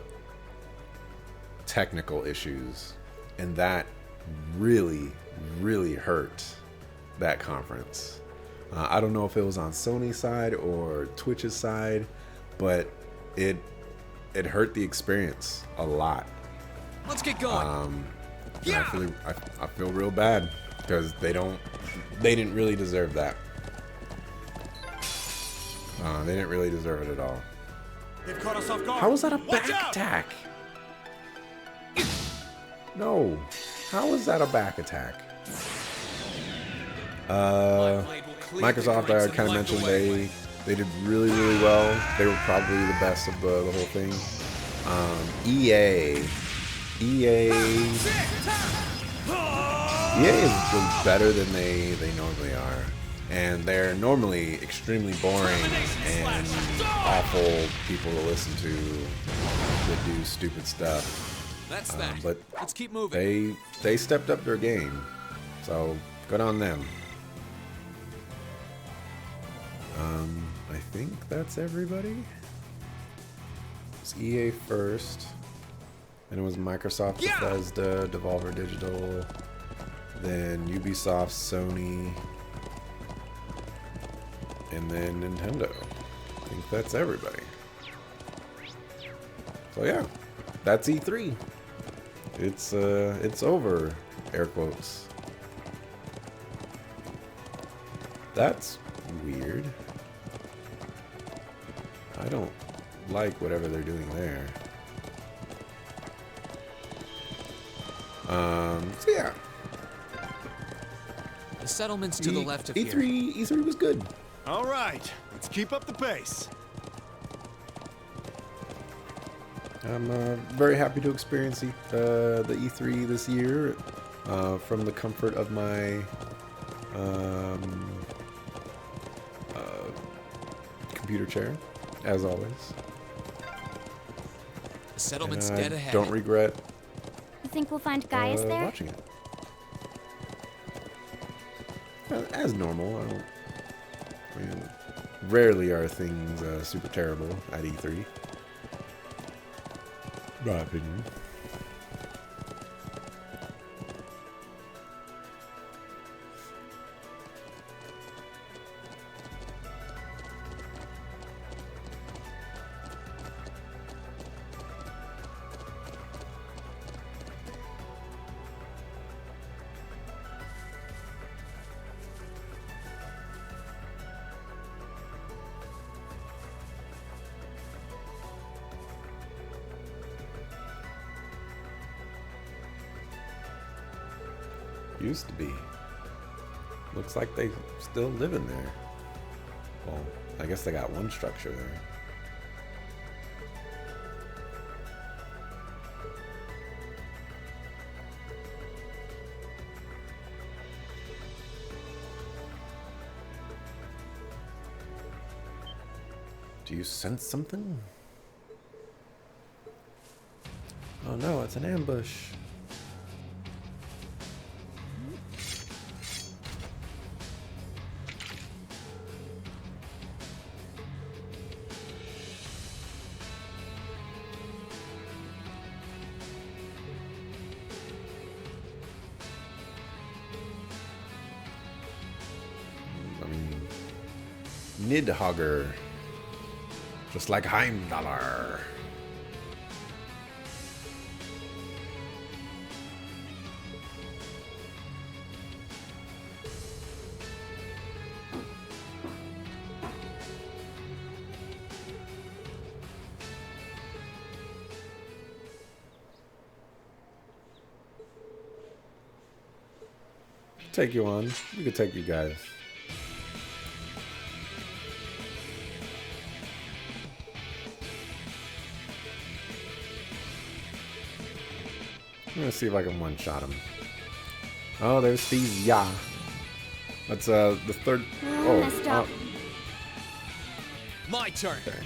technical issues, and that really hurt that conference. I don't know if it was on Sony's side or Twitch's side, but it hurt the experience a lot. Let's get going. Yeah. I feel real bad because they didn't really deserve that. They didn't really deserve it at all. They've caught us off guard. How was that a Watch back out! attack? No. How is that a back attack? Microsoft, I kind of mentioned they did really well. They were probably the best of the whole thing. EA is better than they normally are, and they're normally extremely boring and awful people to listen to that do stupid stuff. That's that. But Let's keep moving. they stepped up their game, so good on them. I think that's everybody. It's EA first, and it was Microsoft, Bethesda, Devolver Digital, then Ubisoft, Sony, and then Nintendo. I think that's everybody. So yeah, that's E3. It's over, air quotes. That's weird. I don't like whatever they're doing there. So yeah. The settlement's to the left of E3, here. E3 was good. All right, let's keep up the pace. I'm very happy to experience the E3 this year from the comfort of my computer chair, as always. The settlement's And I dead ahead. don't regret You think we'll find Gaius there? watching it. As normal, I mean, rarely are things super terrible at E3. My opinion. Used to be. Looks like they still live in there. Well, I guess they got one structure there. Do you sense something? Oh no, it's an ambush. Nidhogger. Just like Heimdallr. Take you on. We could take you guys. I'm gonna see if I can one-shot him. Oh, there's Steve. Yeah. That's the third. Oh, messed up. My turn. Okay.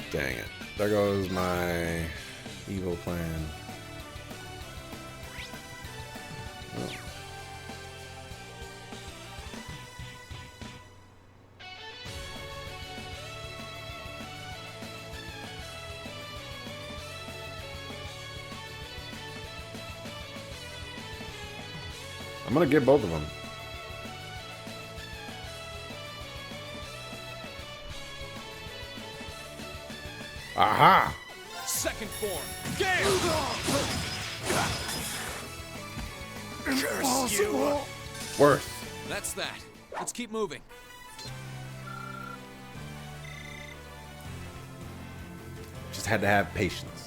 Dang it. There goes my evil plan. Oh. I'm gonna get both of them. Aha! Second form. Gale! Curse you! Worth. That's that. Let's keep moving. Just had to have patience.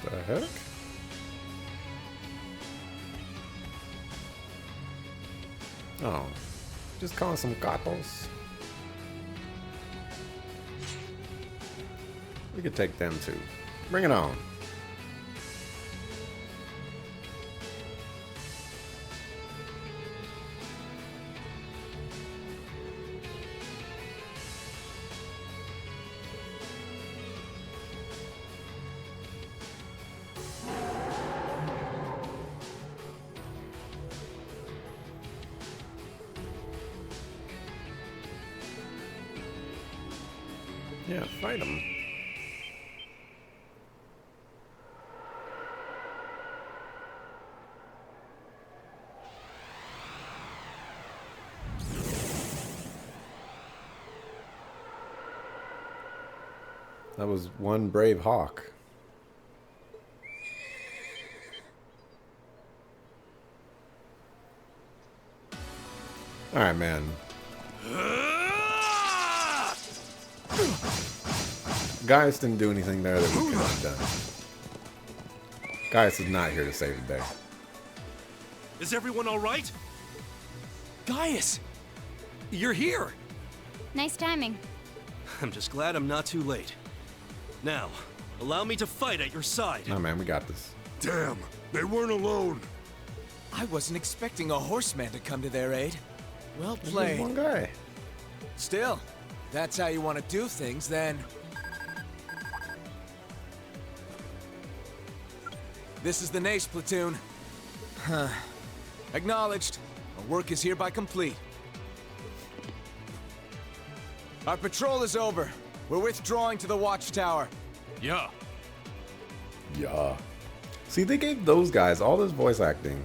The heck? Oh, just calling some gatos. We could take them too. Bring it on. Yeah, fight him. That was one brave hawk. All right, man. Gaius didn't do anything there that we could have done. Gaius is not here to save the day. Is everyone all right? Gaius! You're here! Nice timing. I'm just glad I'm not too late. Now, allow me to fight at your side. No, man, we got this. Damn, they weren't alone. I wasn't expecting a horseman to come to their aid. Well There's played. one guy. Still, if that's how you want to do things, then... This is the Nace platoon. Huh. Acknowledged. Our work is hereby complete. Our patrol is over. We're withdrawing to the watchtower. Yeah. Yeah. See, they gave those guys all this voice acting.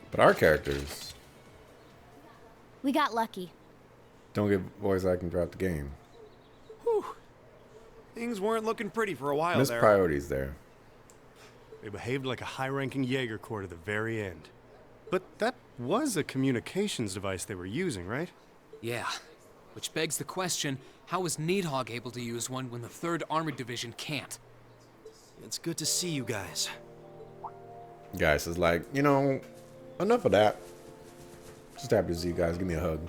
But our characters We got lucky. don't get voice acting throughout the game. Things weren't looking pretty for a while Missed there. priorities there. They behaved like a high-ranking Jaeger Corps to the very end. But that was a communications device they were using, right? Yeah. Which begs the question, how was Needhog able to use one when the 3rd Armored Division can't? It's good to see you guys. Gaius is like, you know, enough of that. Just happy to see you guys. Give me a hug.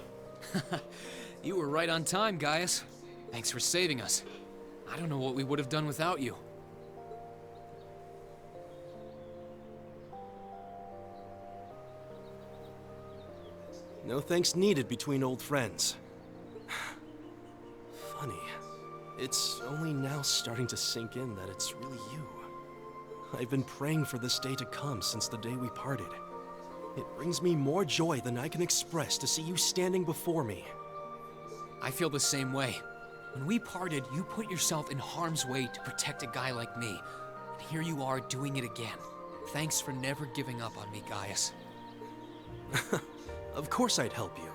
You were right on time, Gaius. Thanks for saving us. I don't know what we would have done without you. No thanks needed between old friends. Funny. It's only now starting to sink in that it's really you. I've been praying for this day to come since the day we parted. It brings me more joy than I can express to see you standing before me. I feel the same way. When we parted, you put yourself in harm's way to protect a guy like me. And here you are doing it again. Thanks for never giving up on me, Gaius. Of course I'd help you.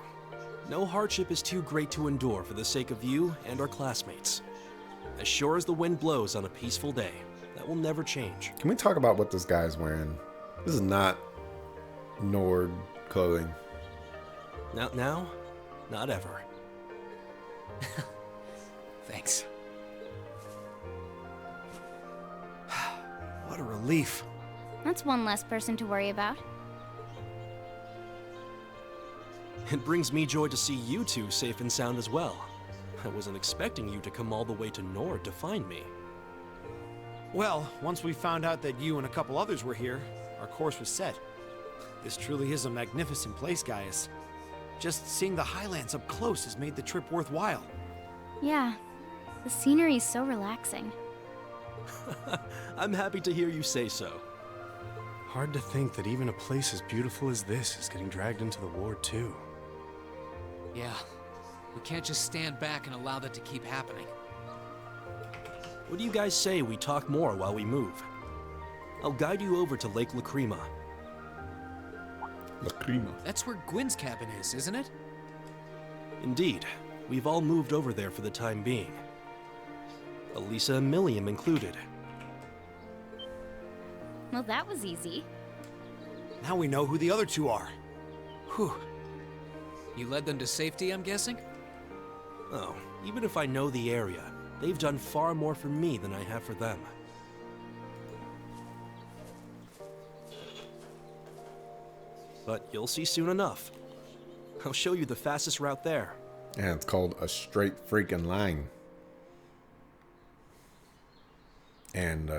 No hardship is too great to endure for the sake of you and our classmates. As sure as the wind blows on a peaceful day, that will never change. Can we talk about what this guy's wearing? This is not Nord clothing. Not now, not ever. Thanks. What a relief. That's one less person to worry about. It brings me joy to see you two safe and sound as well. I wasn't expecting you to come all the way to Nord to find me. Well, once we found out that you and a couple others were here, our course was set. This truly is a magnificent place, Gaius. Just seeing the highlands up close has made the trip worthwhile. Yeah, the scenery's so relaxing. I'm happy to hear you say so. Hard to think that even a place as beautiful as this is getting dragged into the war too. Yeah, We can't just stand back and allow that to keep happening. What do you guys say we talk more while we move? I'll guide you over to Lake Lacrima. Lacrima. That's where Gwyn's cabin is, isn't it? Indeed, we've all moved over there for the time being. Elisa and Milliam included. Well, that was easy. Now we know who the other two are. Whew. You led them to safety, I'm guessing? Oh, even if I know the area, they've done far more for me than I have for them. But you'll see soon enough. I'll show you the fastest route there. Yeah, it's called a straight freaking line. And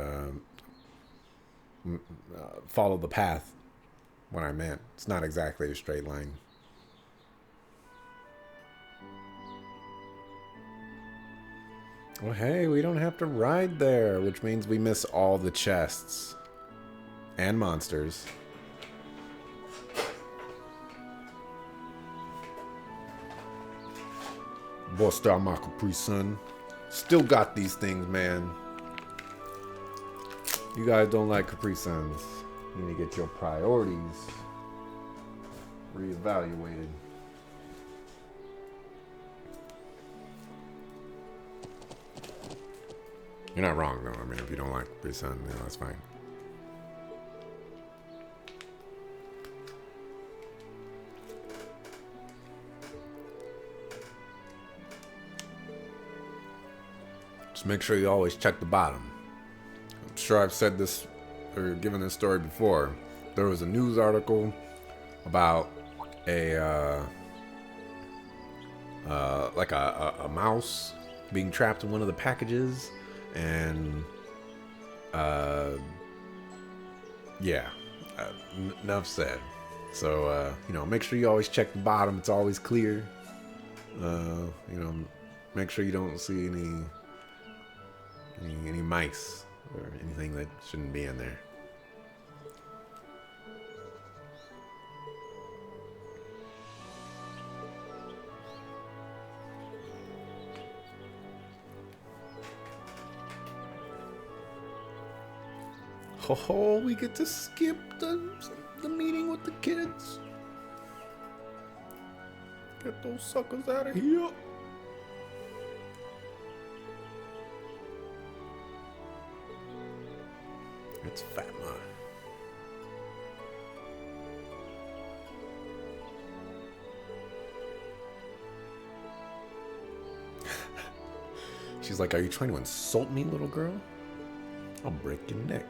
follow the path. What I meant. It's not exactly a straight line. Well, hey, we don't have to ride there, which means we miss all the chests and monsters. Bust out my Capri Sun. Still got these things, man. You guys don't like Capri Suns. You need to get your priorities reevaluated. You're not wrong, though. I mean, if you don't like Capri Sun, you know, that's fine. Just make sure you always check the bottom. I'm sure I've said this or given this story before. There was a news article about a like a mouse being trapped in one of the packages, and yeah, enough said. So you know, make sure you always check the bottom. It's always clear. You know, make sure you don't see any mice or anything that shouldn't be in there. Oh, we get to skip the meeting with the kids. Get those suckers out of here. It's Fatma. She's like, "Are you trying to insult me, little girl? I'll break your neck."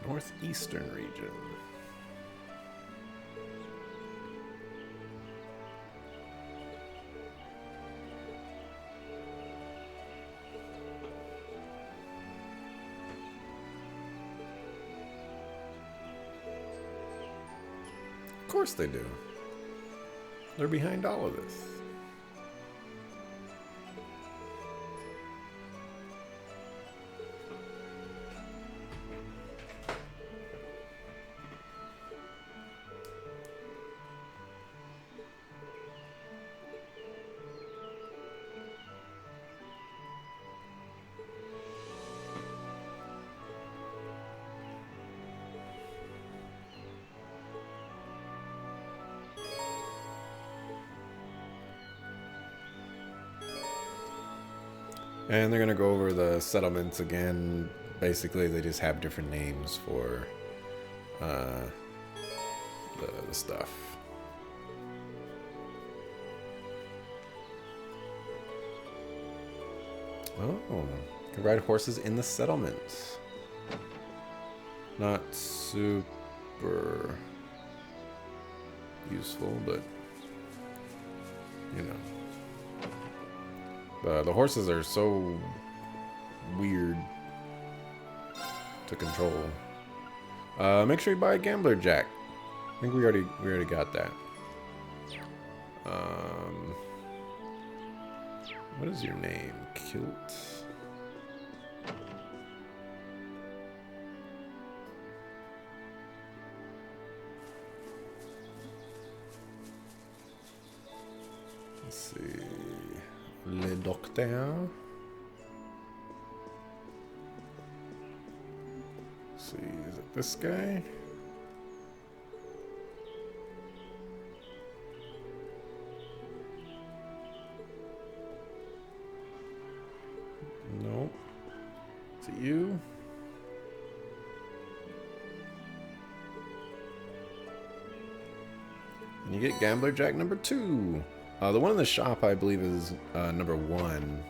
Northeastern region. Of course they do. They're behind all of this. And they're going to go over the settlements again basically they just have different names for the stuff. Oh, can ride horses in the settlement. Not super useful, but you know. The horses are so weird to control. Make sure you buy a Gambler Jack. I think we already got that. What is your name? Kilt. Let's see. Le Docteur. Let's see, is it this guy? No. Is it you? And you get Gambler Jack number 2. The one in the shop, I believe, is number 1.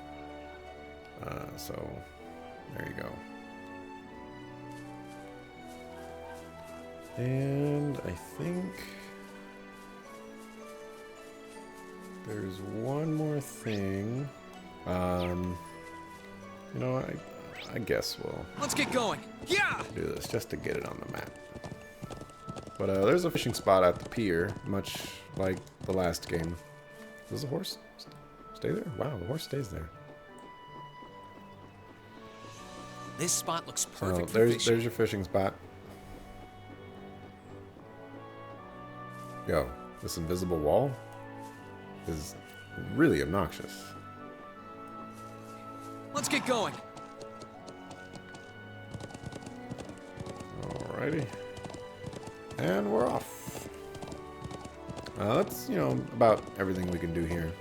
So, there you go. And I think there's one more thing. You know, I guess Let's get going. Yeah. do this just to get it on the map. But there's a fishing spot at the pier, much like the last game. Does the horse stay there? Wow, the horse stays there. This spot looks So perfect for there's fishing. your fishing spot. Yo, this invisible wall is really obnoxious. Let's get going. Alrighty. And we're off. That's, you know, about everything we can do here.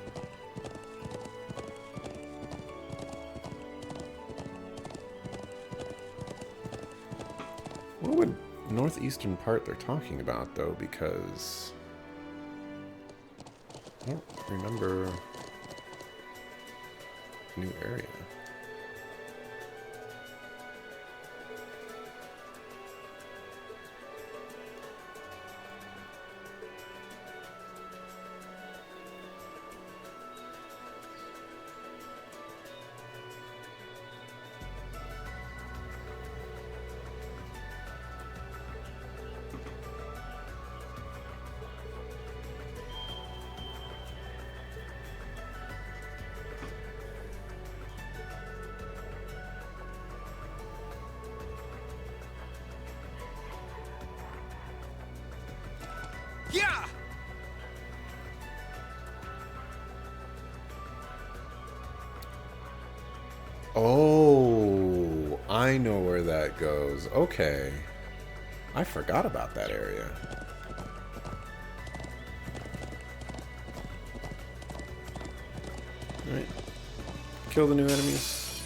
What would northeastern part they're talking about, though, because I don't remember new area. Yeah. Oh, I know where that goes. Okay. I forgot about that area. Alright. Kill the new enemies.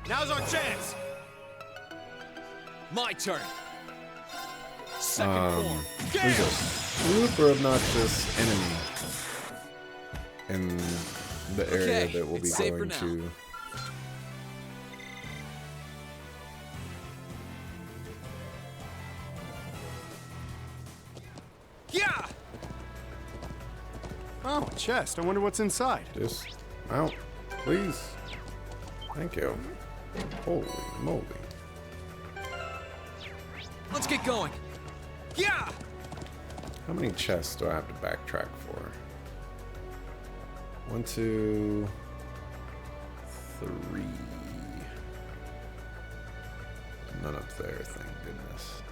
Now's our chance. My turn. Second form. There's a super obnoxious enemy in the area Okay, that we'll be it's safe for going now. to. Yeah. Oh, a chest. I wonder what's inside. Just out, please. Thank you. Holy moly. Let's get going. Yeah. How many chests do I have to backtrack for? 1, 2, 3. None up there, thank goodness.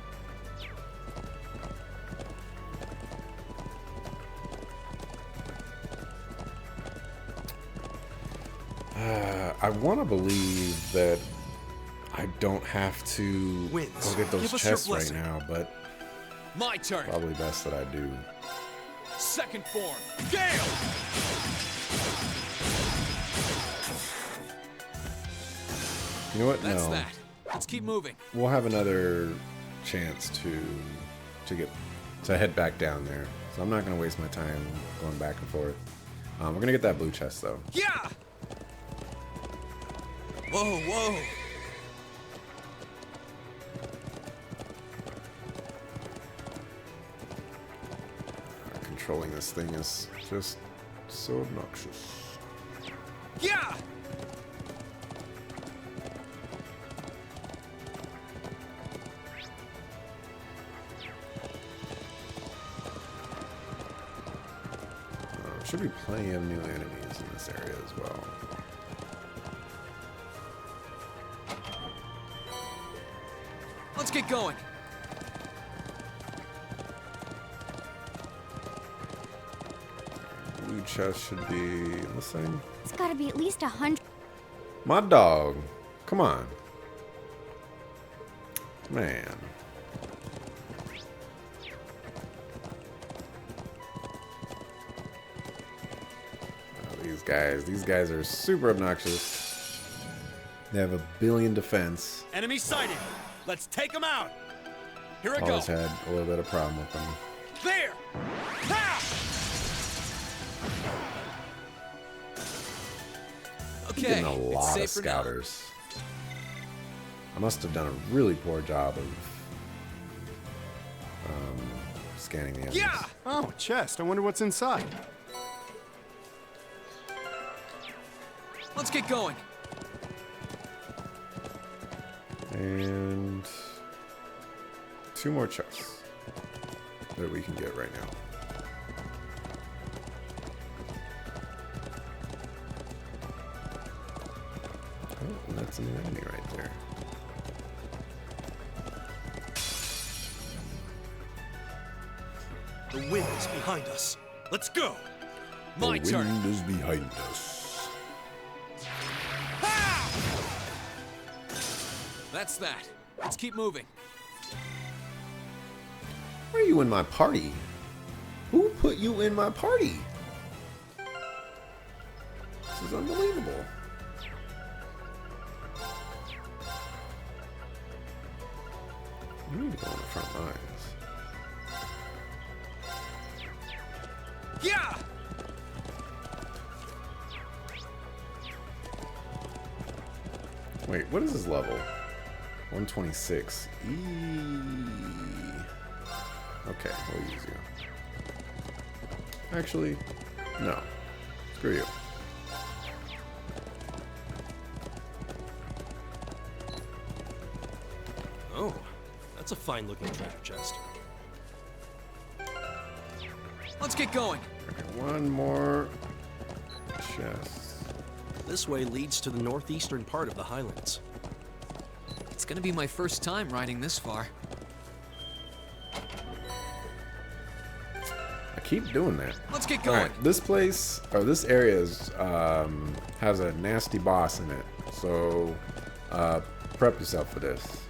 I want to believe that I don't have to Winds, go get those give us your chests right blessing. now, but My turn. probably best that I do. Second form. Gale. You know what? That's No. that. Let's keep moving. We'll have another chance to head back down there. So I'm not gonna waste my time going back and forth. We're gonna get that blue chest though. Yeah! Whoa, whoa. Controlling this thing is just so obnoxious. Yeah! Should be plenty of new enemies in this area as well. Let's get going. Blue chest should be the same. It's gotta be at least 100. My dog. Come on. Man. These guys are super obnoxious. They have a billion defense. Enemy sighted. Let's take them out. Here I go. Always had a little bit of problem with them. There. Ha! I'm getting a Okay, it's lot of safe for now. scouters. I must have done a really poor job of scanning the enemies. Yeah! Oh, a chest. I wonder what's inside. Let's get going. And 2 more chests that we can get right now. Oh, and that's an enemy right there. The wind is behind us. Let's go. My the turn. wind is behind us. That's that. Let's keep moving. Why are you in my party? Who put you in my party? This is unbelievable. You need to go on the front lines. Yeah! Wait, what is his level? 126. Okay, we'll use you. Actually, no. Screw you. Oh, that's a fine-looking treasure chest. Let's get going. Okay, one more chest. This way leads to the northeastern part of the Highlands. It's gonna be my first time riding this far. I keep doing that. Let's get All going. right, this place, or this area is, has a nasty boss in it. So, prep yourself for this.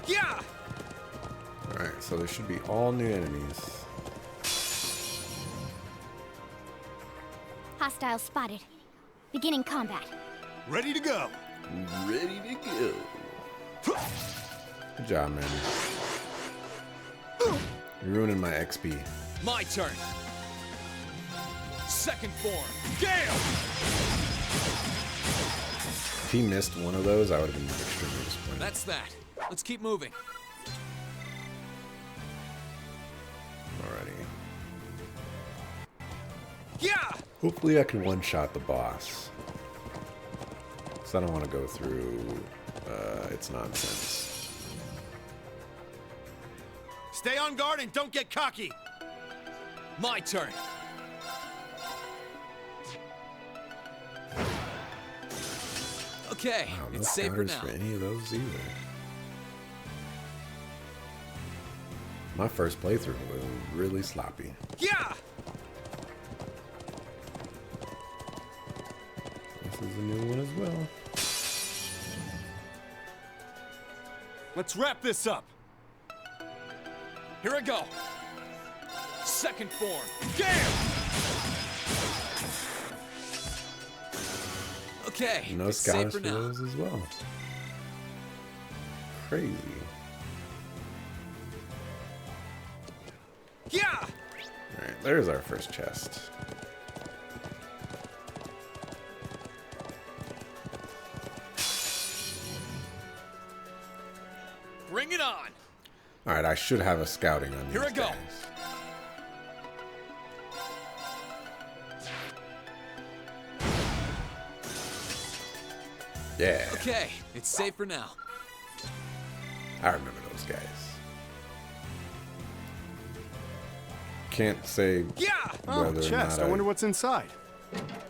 Yeah! Alright, so there should be all new enemies. Hostile spotted. Beginning combat. Ready to go. Ready to go. Good job, man. You're ruining my XP. My turn. Second form. Gale! If he missed one of those, I would have been extremely disappointed. That's that. Let's keep moving. Alrighty. Yeah! Hopefully I can one-shot the boss. So I don't want to go through its nonsense. Stay on guard and don't get cocky! My turn. Okay, Wow, no it's safer counters now. for any of those either. My first playthrough was really sloppy. Yeah! This is a new one as well. Let's wrap this up. Here I go. Second form. Damn! Okay, No it's scouts safer for now. those as well. Crazy. Yeah! Alright, there's our first chest. Bring it on. Alright, I should have a scouting on these Here I go. guys. Yeah, Okay, it's safer now. I remember those guys. Can't say Yeah! Oh, whether or chest. not I wonder what's inside.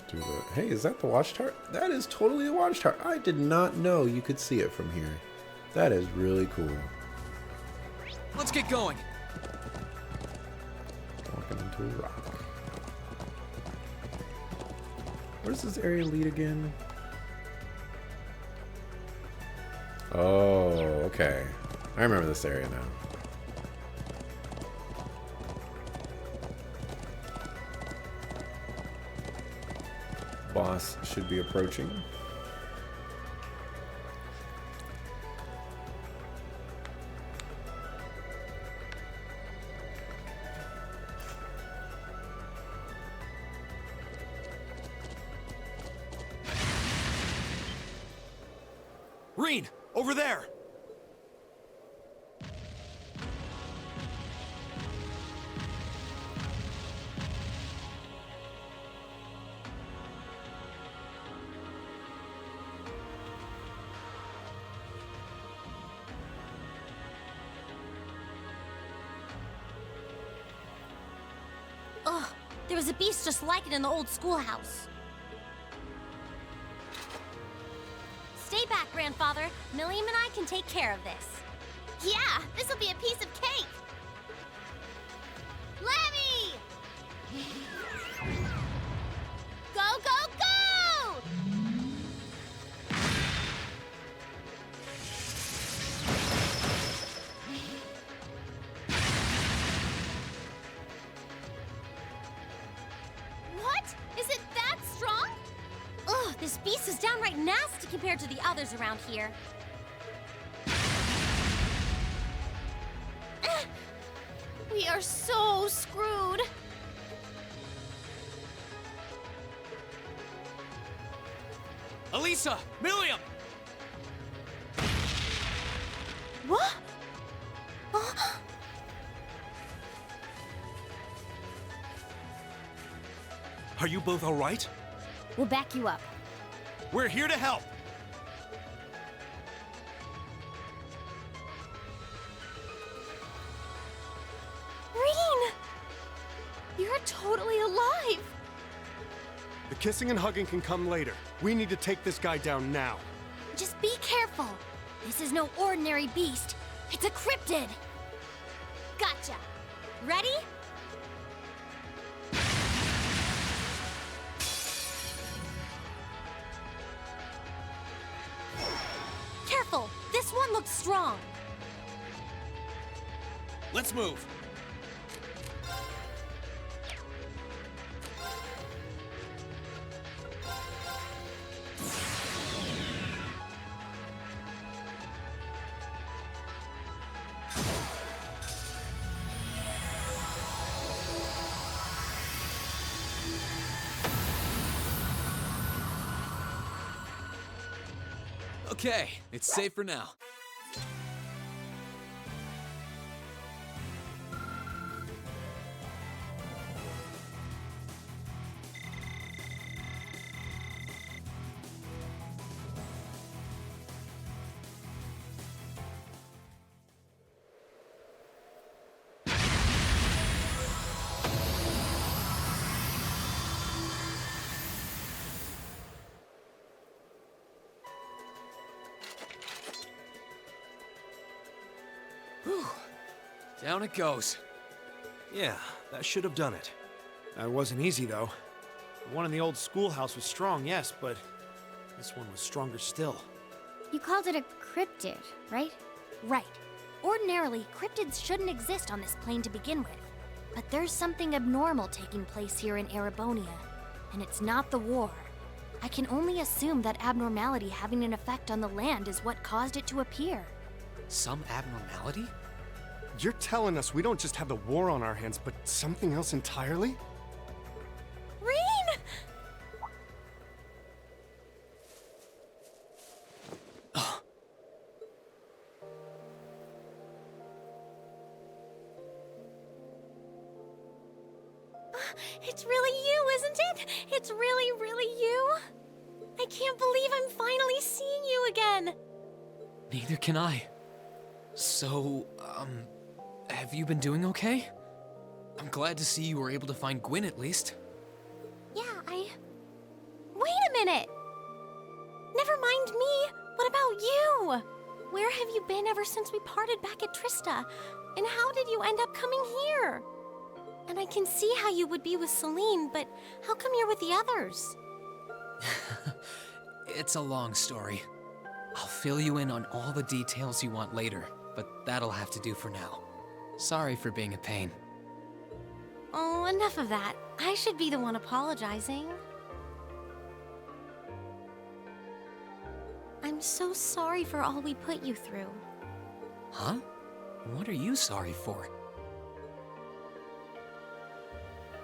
do the... Hey, is that the watchtower? That is totally the watchtower. I did not know you could see it from here. That is really cool. Let's get going. Walking into a rock. Where does this area lead again? Oh, okay. I remember this area now. Boss should be approaching. Rean, over there! Ugh, there was a beast just like it in the old schoolhouse. Stay back, Grandfather. Milliam and I can take care of this. Yeah, this'll be a piece of cake. Lemmy! Go, go, go! What? Is it that strong? Ugh, this beast is downright nasty compared to the others around here. We are so screwed. Elisa! Milliam! What? Are you both all right? We'll back you up. We're here to help! Reen! You're totally alive! The kissing and hugging can come later. We need to take this guy down now. Just be careful. This is no ordinary beast. It's a cryptid. Gotcha. Ready? Careful. This one looks strong. Let's move. Okay, it's safer now. Down it goes. Yeah, that should have done it. That wasn't easy, though. The one in the old schoolhouse was strong, yes, but this one was stronger still. You called it a cryptid, right? Right. Ordinarily, cryptids shouldn't exist on this plane to begin with. But there's something abnormal taking place here in Erebonia, and it's not the war. I can only assume that abnormality having an effect on the land is what caused it to appear. Some abnormality? You're telling us we don't just have the war on our hands, but something else entirely? Rean! It's really you, isn't it? It's really, really you? I can't believe I'm finally seeing you again. Neither can I. So, have you been doing okay? I'm glad to see you were able to find Gwyn at least. Yeah, Wait a minute! Never mind me. What about you? Where have you been ever since we parted back at Trista? And how did you end up coming here? And I can see how you would be with Celine, but how come you're with the others? It's a long story. I'll fill you in on all the details you want later, but that'll have to do for now. Sorry for being a pain. Oh, enough of that. I should be the one apologizing. I'm so sorry for all we put you through. Huh? What are you sorry for?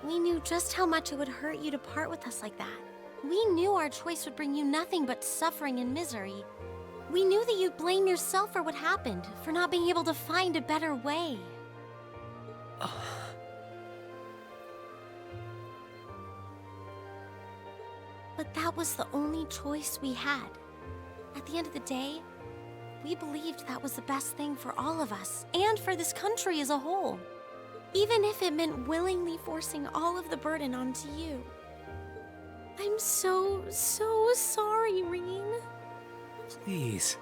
We knew just how much it would hurt you to part with us like that. We knew our choice would bring you nothing but suffering and misery. We knew that you'd blame yourself for what happened, for not being able to find a better way. But that was the only choice we had. At the end of the day, we believed that was the best thing for all of us, and for this country as a whole. Even if it meant willingly forcing all of the burden onto you. I'm so sorry, Rean. Please.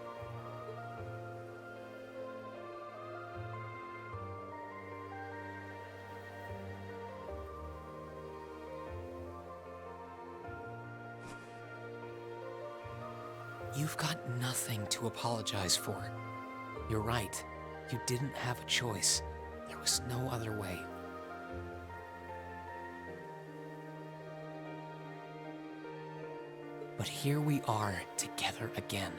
You've got nothing to apologize for. You're right. You didn't have a choice. There was no other way. But here we are, together again.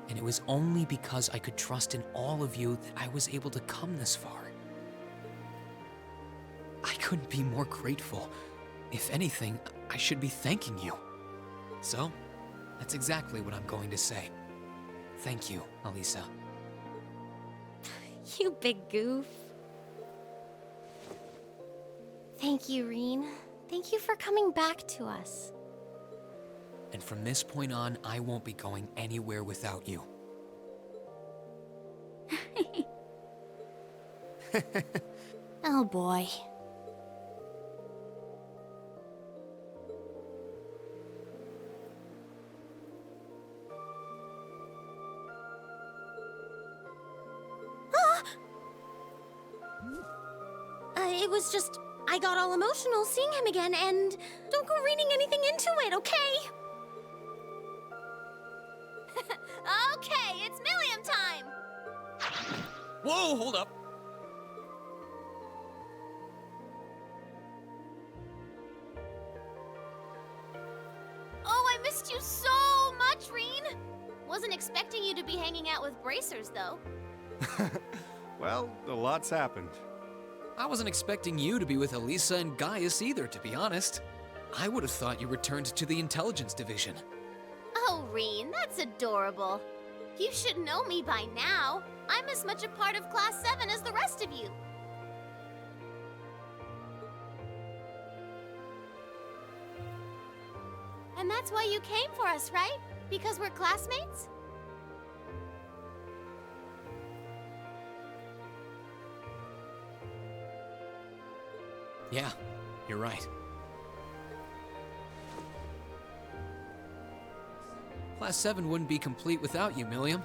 And it was only because I could trust in all of you that I was able to come this far. I couldn't be more grateful. If anything, I should be thanking you. So, that's exactly what I'm going to say. Thank you, Alisa. You big goof. Thank you, Rean. Thank you for coming back to us. And from this point on, I won't be going anywhere without you. Oh boy. It was just, I got all emotional seeing him again, and don't go reading anything into it, okay? Okay, it's Millium time! Whoa, hold up. Oh, I missed you so much, Rean! Wasn't expecting you to be hanging out with bracers, though. Well, a lot's happened. I wasn't expecting you to be with Alisa and Gaius either, to be honest. I would have thought you returned to the intelligence division. Oh, Rean, that's adorable. You should know me by now. I'm as much a part of Class 7 as the rest of you. And that's why you came for us, right? Because we're classmates? Yeah, you're right. Class 7 wouldn't be complete without you, Millium.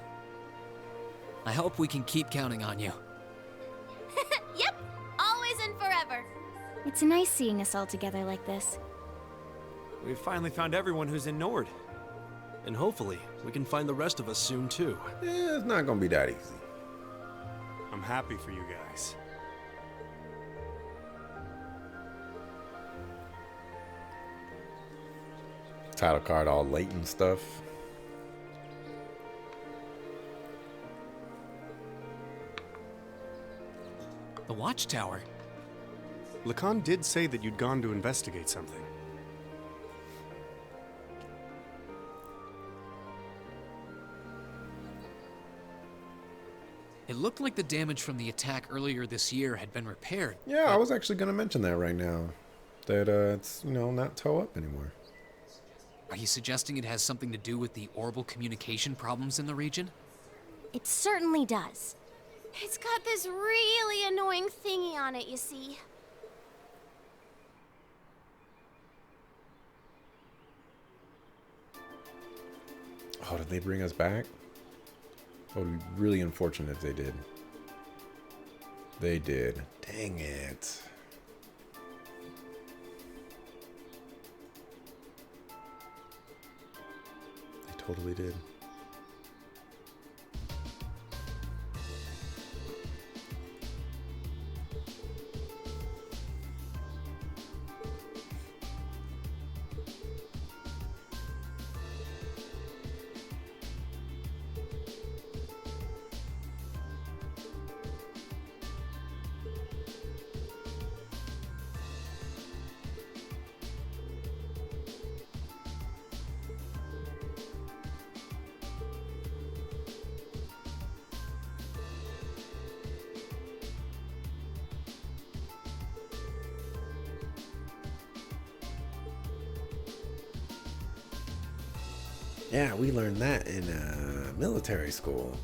I hope we can keep counting on you. It's nice seeing us all together like this. We've finally found everyone who's in Nord. And hopefully, we can find the rest of us soon too. Yeah, it's not gonna be that easy. I'm happy for you guys. Title card all late and stuff. The Watchtower? Lacan did say that you'd gone to investigate something. It looked like the damage from the attack earlier this year had been repaired. Yeah, I was actually gonna mention that right now. That it's, not toe up anymore. Are you suggesting it has something to do with the orbital communication problems in the region? It certainly does. It's got this really annoying thingy on it, you see. Oh, did they bring us back? Oh, it would be really unfortunate if they did. They did. Dang it. They totally did. Yeah, we learned that in military school.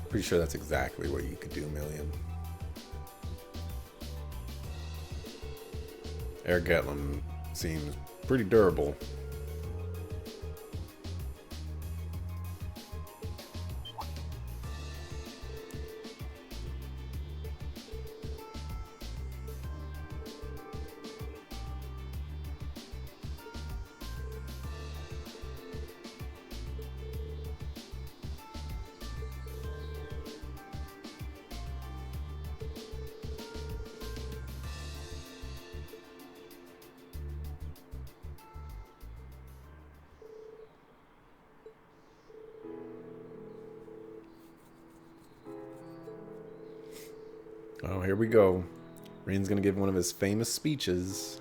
Pretty sure that's exactly what you could do, Million. Air Gatlam seems pretty durable. Oh, here we go. Rain's gonna give one of his famous speeches.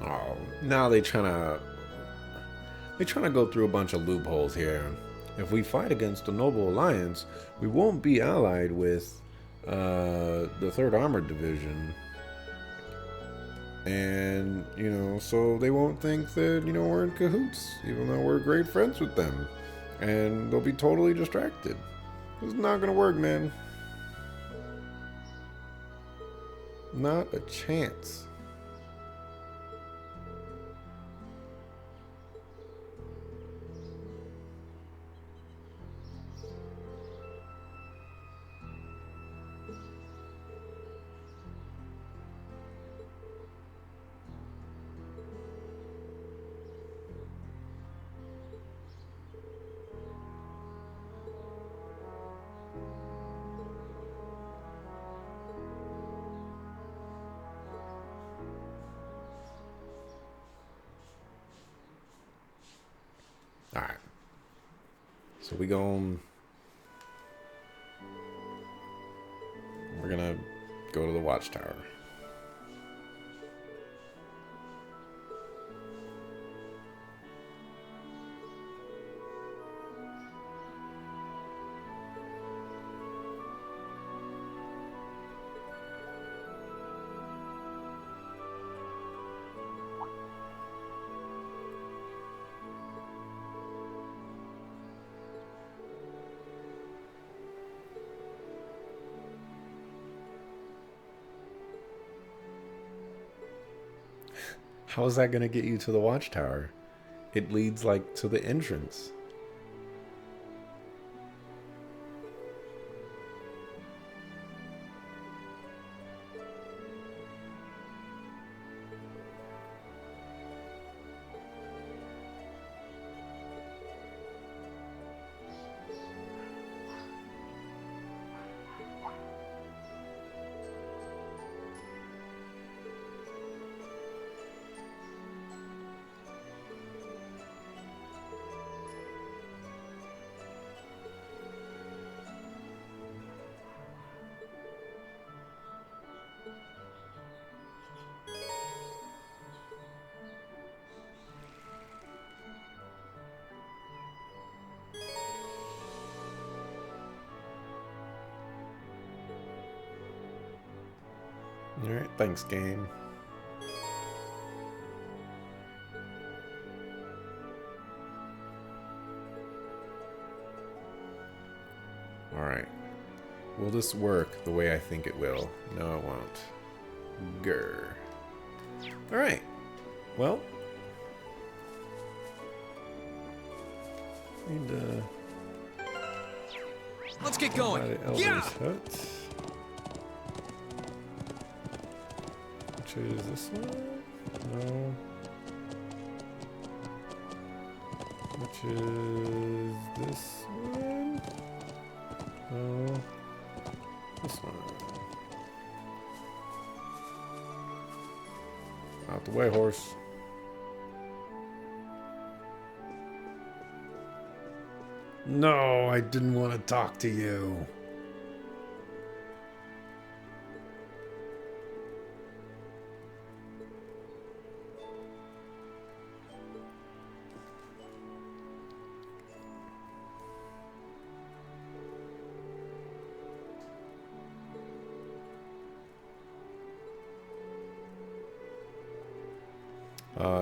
Oh, now they're trying to go through a bunch of loopholes here. If we fight against the Noble Alliance, we won't be allied with the 3rd Armored Division. And, so they won't think that, we're in cahoots, even though we're great friends with them. And they'll be totally distracted. It's not gonna work, man. Not a chance. Alright. So we're gonna go to the watchtower. How is that going to get you to the watchtower? It leads, like, to the entrance. Alright, thanks, game. Alright. Will this work the way I think it will? No, it won't. Grr. Alright. Well. Need to... Let's get going. Yeah! Hut. Which is this one? No. Which is this one? No. This one. Out the way, horse. No, I didn't want to talk to you.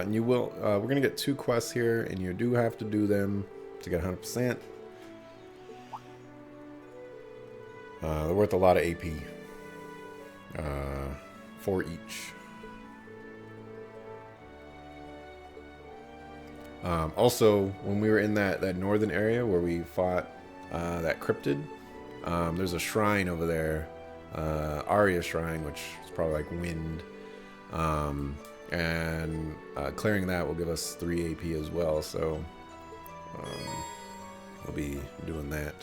And you will, we're going to get 2 quests here, and you do have to do them to get 100%. They're worth a lot of AP. 4 each. Also, when we were in that northern area where we fought that cryptid, there's a shrine over there, Arya Shrine, which is probably like wind. And clearing that will give us 3 AP as well, so we'll be doing that.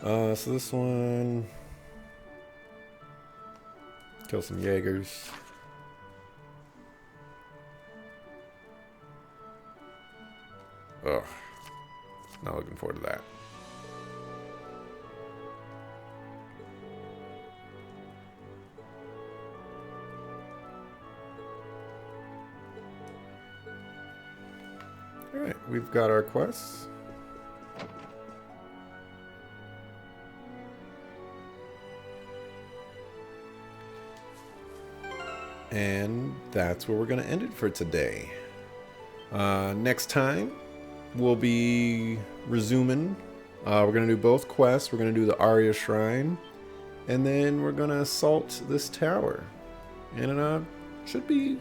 So this one, kill some Jaegers. Ugh, not looking forward to that. Alright, we've got our quests. And that's where we're going to end it for today. Next time, we'll be resuming. We're going to do both quests. We're going to do the Arya Shrine. And then we're going to assault this tower. And it should be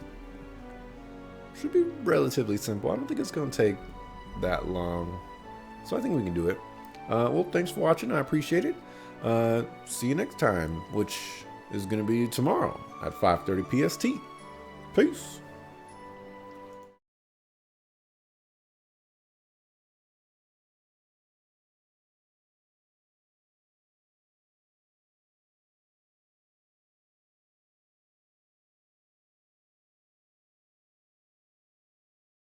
relatively simple. I don't think it's going to take that long. So I think we can do it. Well, thanks for watching. I appreciate it. See you next time, which is going to be tomorrow at 5:30 PST. Peace.